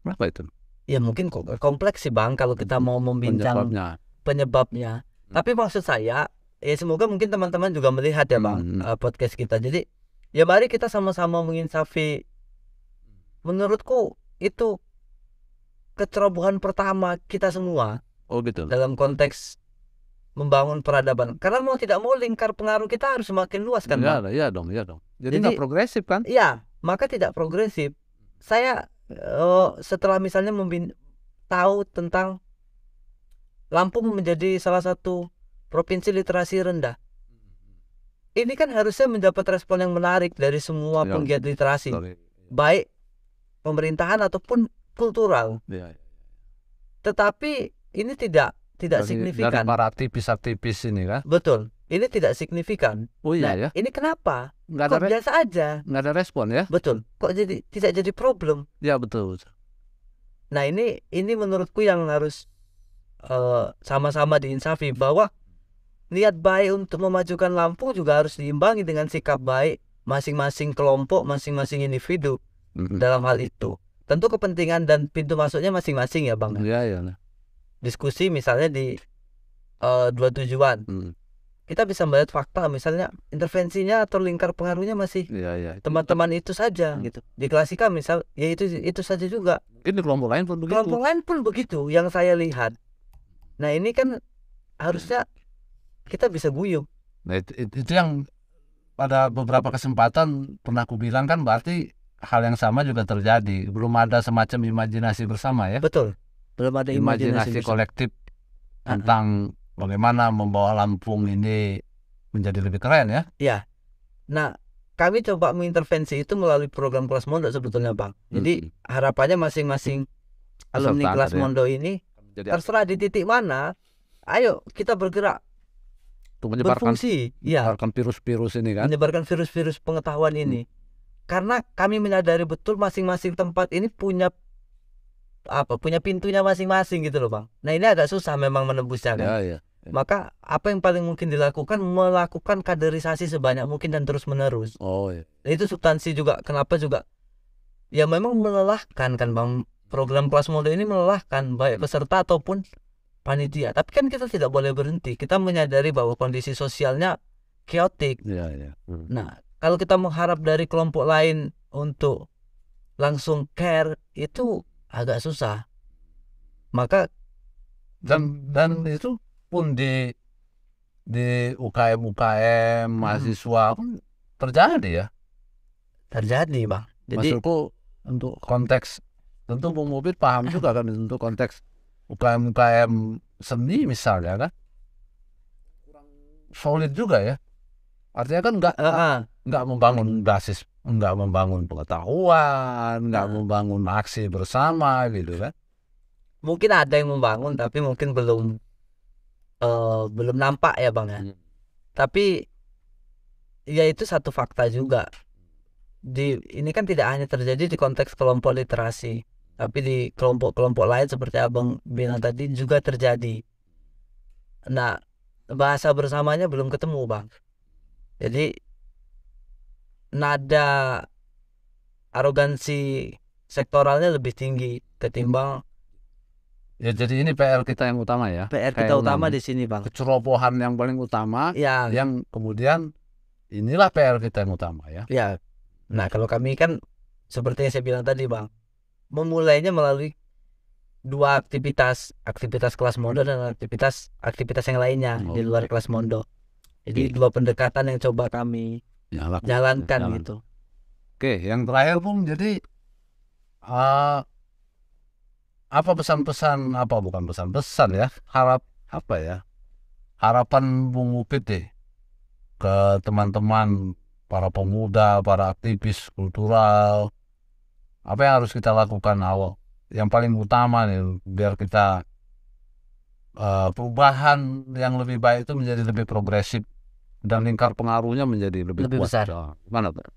Kenapa itu? Ya mungkin kompleks sih Bang kalau kita mau membincang penyebabnya. Tapi maksud saya, ya semoga mungkin teman-teman juga melihat ya Bang podcast kita. Jadi ya mari kita sama-sama menginsafi. Menurutku itu kecerobohan pertama kita semua. Oh gitu. Dalam konteks membangun peradaban. Karena mau tidak mau lingkar pengaruh kita harus semakin luas kan Bang? Iya dong. Jadi nggak progresif kan? Iya, maka tidak progresif. Saya setelah misalnya tahu tentang Lampung menjadi salah satu provinsi literasi rendah, ini kan harusnya mendapat respon yang menarik dari semua penggiat literasi, baik pemerintahan ataupun kultural. Tetapi ini tidak signifikan. Dari para aktivis ini kan? Betul, ini tidak signifikan. Oh iya ya. Ini kenapa? Kok biasa aja? Nggak ada respon ya? Betul. Kok tidak jadi problem? Ya betul. Nah ini menurutku yang harus sama-sama diinsafi, bahwa niat baik untuk memajukan Lampung juga harus diimbangi dengan sikap baik masing-masing kelompok, masing-masing individu dalam hal itu. Tentu kepentingan dan pintu masuknya masing-masing ya Bang. Iya. Diskusi misalnya di dua tujuan. Kita bisa melihat fakta, misalnya intervensinya atau lingkar pengaruhnya masih teman-teman itu saja gitu. Di Klasika misal, ya itu saja juga. Ini kelompok lain pun begitu yang saya lihat. Nah ini kan harusnya kita bisa guyup. Nah itu yang pada beberapa kesempatan pernah aku bilang kan, berarti hal yang sama juga terjadi. Belum ada semacam imajinasi bersama ya. Betul. Belum ada imajinasi kolektif tentang bagaimana membawa Lampung ini menjadi lebih keren ya. Ya. Nah, kami coba mengintervensi itu melalui program kelas mondok sebetulnya Bang. Jadi harapannya masing-masing alumni Peserta kelas tadi ya. mondok ini Jadi terserah di titik mana, ayo kita bergerak untuk menyebarkan berfungsi, ya, virus-virus ini kan. menyebarkan virus-virus pengetahuan ini. Karena kami menyadari betul masing-masing tempat ini punya pintunya masing-masing gitu loh Bang. Nah, ini agak susah memang menembusnya kan. Ya. Maka apa yang paling mungkin dilakukan, melakukan kaderisasi sebanyak mungkin dan terus menerus. Oh iya. Itu substansi juga. Kenapa juga? Ya memang melelahkan kan Bang. Program kelas mondok ini melelahkan baik peserta ataupun panitia. Tapi kan kita tidak boleh berhenti. Kita menyadari bahwa kondisi sosialnya chaotic. Iya. Nah, kalau kita mengharap dari kelompok lain untuk langsung care, itu agak susah. Maka dan itu pun di UKM mahasiswa pun terjadi ya. Terjadi Bang. Jadi Maksudku untuk konteks, tentu Bung Mufid paham juga kan untuk konteks UKM seni misalnya kan kurang solid juga ya. Artinya kan nggak membangun basis, nggak membangun pengetahuan, nggak membangun aksi bersama gitu kan. Mungkin ada yang membangun tapi mungkin belum nampak ya Bang ya. Tapi ya itu satu fakta juga. Ini kan tidak hanya terjadi di konteks kelompok literasi, tapi di kelompok-kelompok lain seperti Abang bilang tadi juga terjadi. Nah, bahasa bersamanya belum ketemu Bang. Jadi nada arogansi sektoralnya lebih tinggi ketimbang. Ya jadi ini PR kita yang utama ya. PR kita utama di sini Bang. Kecerobohan yang paling utama Ya. Yang kemudian inilah PR kita yang utama ya. Ya. Nah, kalau kami kan seperti yang saya bilang tadi Bang, memulainya melalui dua aktivitas kelas mondok dan aktivitas yang lainnya di luar kelas mondok. Jadi dua pendekatan yang coba kami jalankan gitu. Oke, yang terakhir Bung, jadi apa pesan-pesan, bukan pesan-pesan ya, harapan Bung Mufid deh ke teman-teman para pemuda, para aktivis kultural, apa yang harus kita lakukan awal, yang paling utama nih biar kita perubahan yang lebih baik itu menjadi lebih progresif dan lingkar pengaruhnya menjadi lebih kuat. Besar. Mana Pak?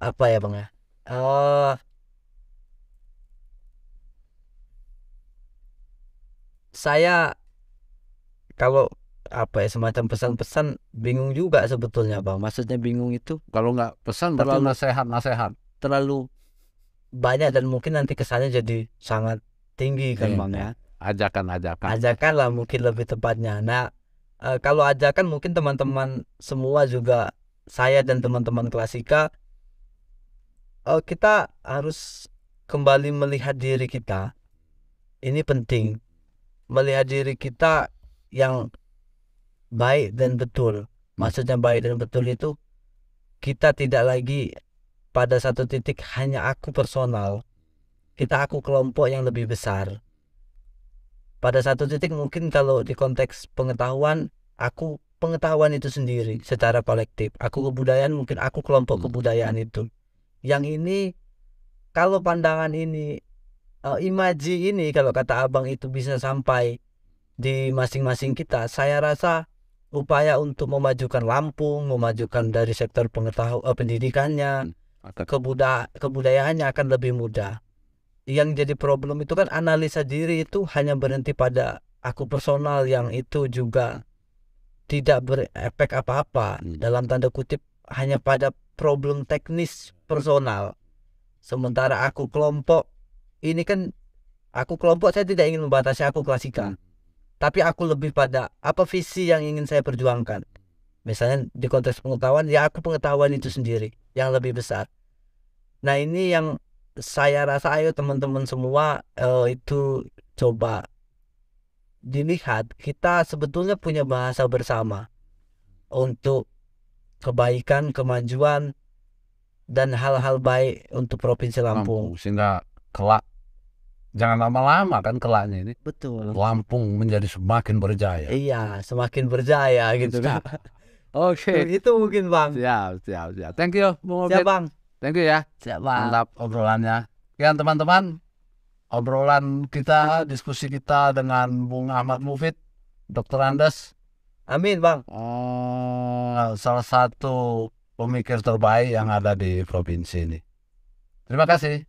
Apa ya Bang ya? Saya kalau semacam pesan-pesan bingung juga sebetulnya Bang. Maksudnya bingung itu kalau nggak pesan berarti nasihat terlalu banyak dan mungkin nanti kesannya jadi sangat tinggi kan Bang ya. Ajakan lah mungkin lebih tepatnya. Nah, kalau ajakan mungkin teman-teman semua juga, saya dan teman-teman Klasika, kita harus kembali melihat diri kita. Ini penting, melihat diri kita yang baik dan betul. Maksudnya baik dan betul itu kita tidak lagi pada satu titik hanya aku personal, aku kelompok yang lebih besar. Pada satu titik mungkin kalau di konteks pengetahuan, aku pengetahuan itu sendiri secara kolektif. Aku kebudayaan, mungkin aku kelompok kebudayaan itu. Yang ini, kalau pandangan ini, imaji ini, kalau kata Abang itu bisa sampai di masing-masing kita, saya rasa upaya untuk memajukan Lampung, memajukan dari sektor pendidikannya, kebudayaannya akan lebih mudah. Yang jadi problem itu kan analisa diri itu hanya berhenti pada aku personal, yang itu juga tidak berefek apa-apa, dalam tanda kutip hanya pada problem teknis personal. Sementara aku kelompok ini kan, aku kelompok saya tidak ingin membatasi aku Klasika, tapi aku lebih pada apa visi yang ingin saya perjuangkan. Misalnya di konteks pengetahuan, ya aku pengetahuan itu sendiri yang lebih besar. Nah, ini yang saya rasa ayo teman-teman semua itu coba dilihat, kita sebetulnya punya bahasa bersama untuk kebaikan, kemajuan dan hal-hal baik untuk Provinsi Lampung. Sehingga kelak jangan lama-lama kan kelaknya ini. Betul. Lampung menjadi semakin berjaya. Iya, semakin berjaya gitu kan. Oke. Itu mungkin Bang. Siap. Thank you, Bung Siap Mufid. Bang. Thank you ya. Siap Bang. Mantap obrolannya. Sekian teman-teman, obrolan kita, diskusi kita dengan Bung Ahmad Mufid, Dr. Andes. Amin Bang. Salah satu pemikir terbaik yang ada di provinsi ini. Terima kasih.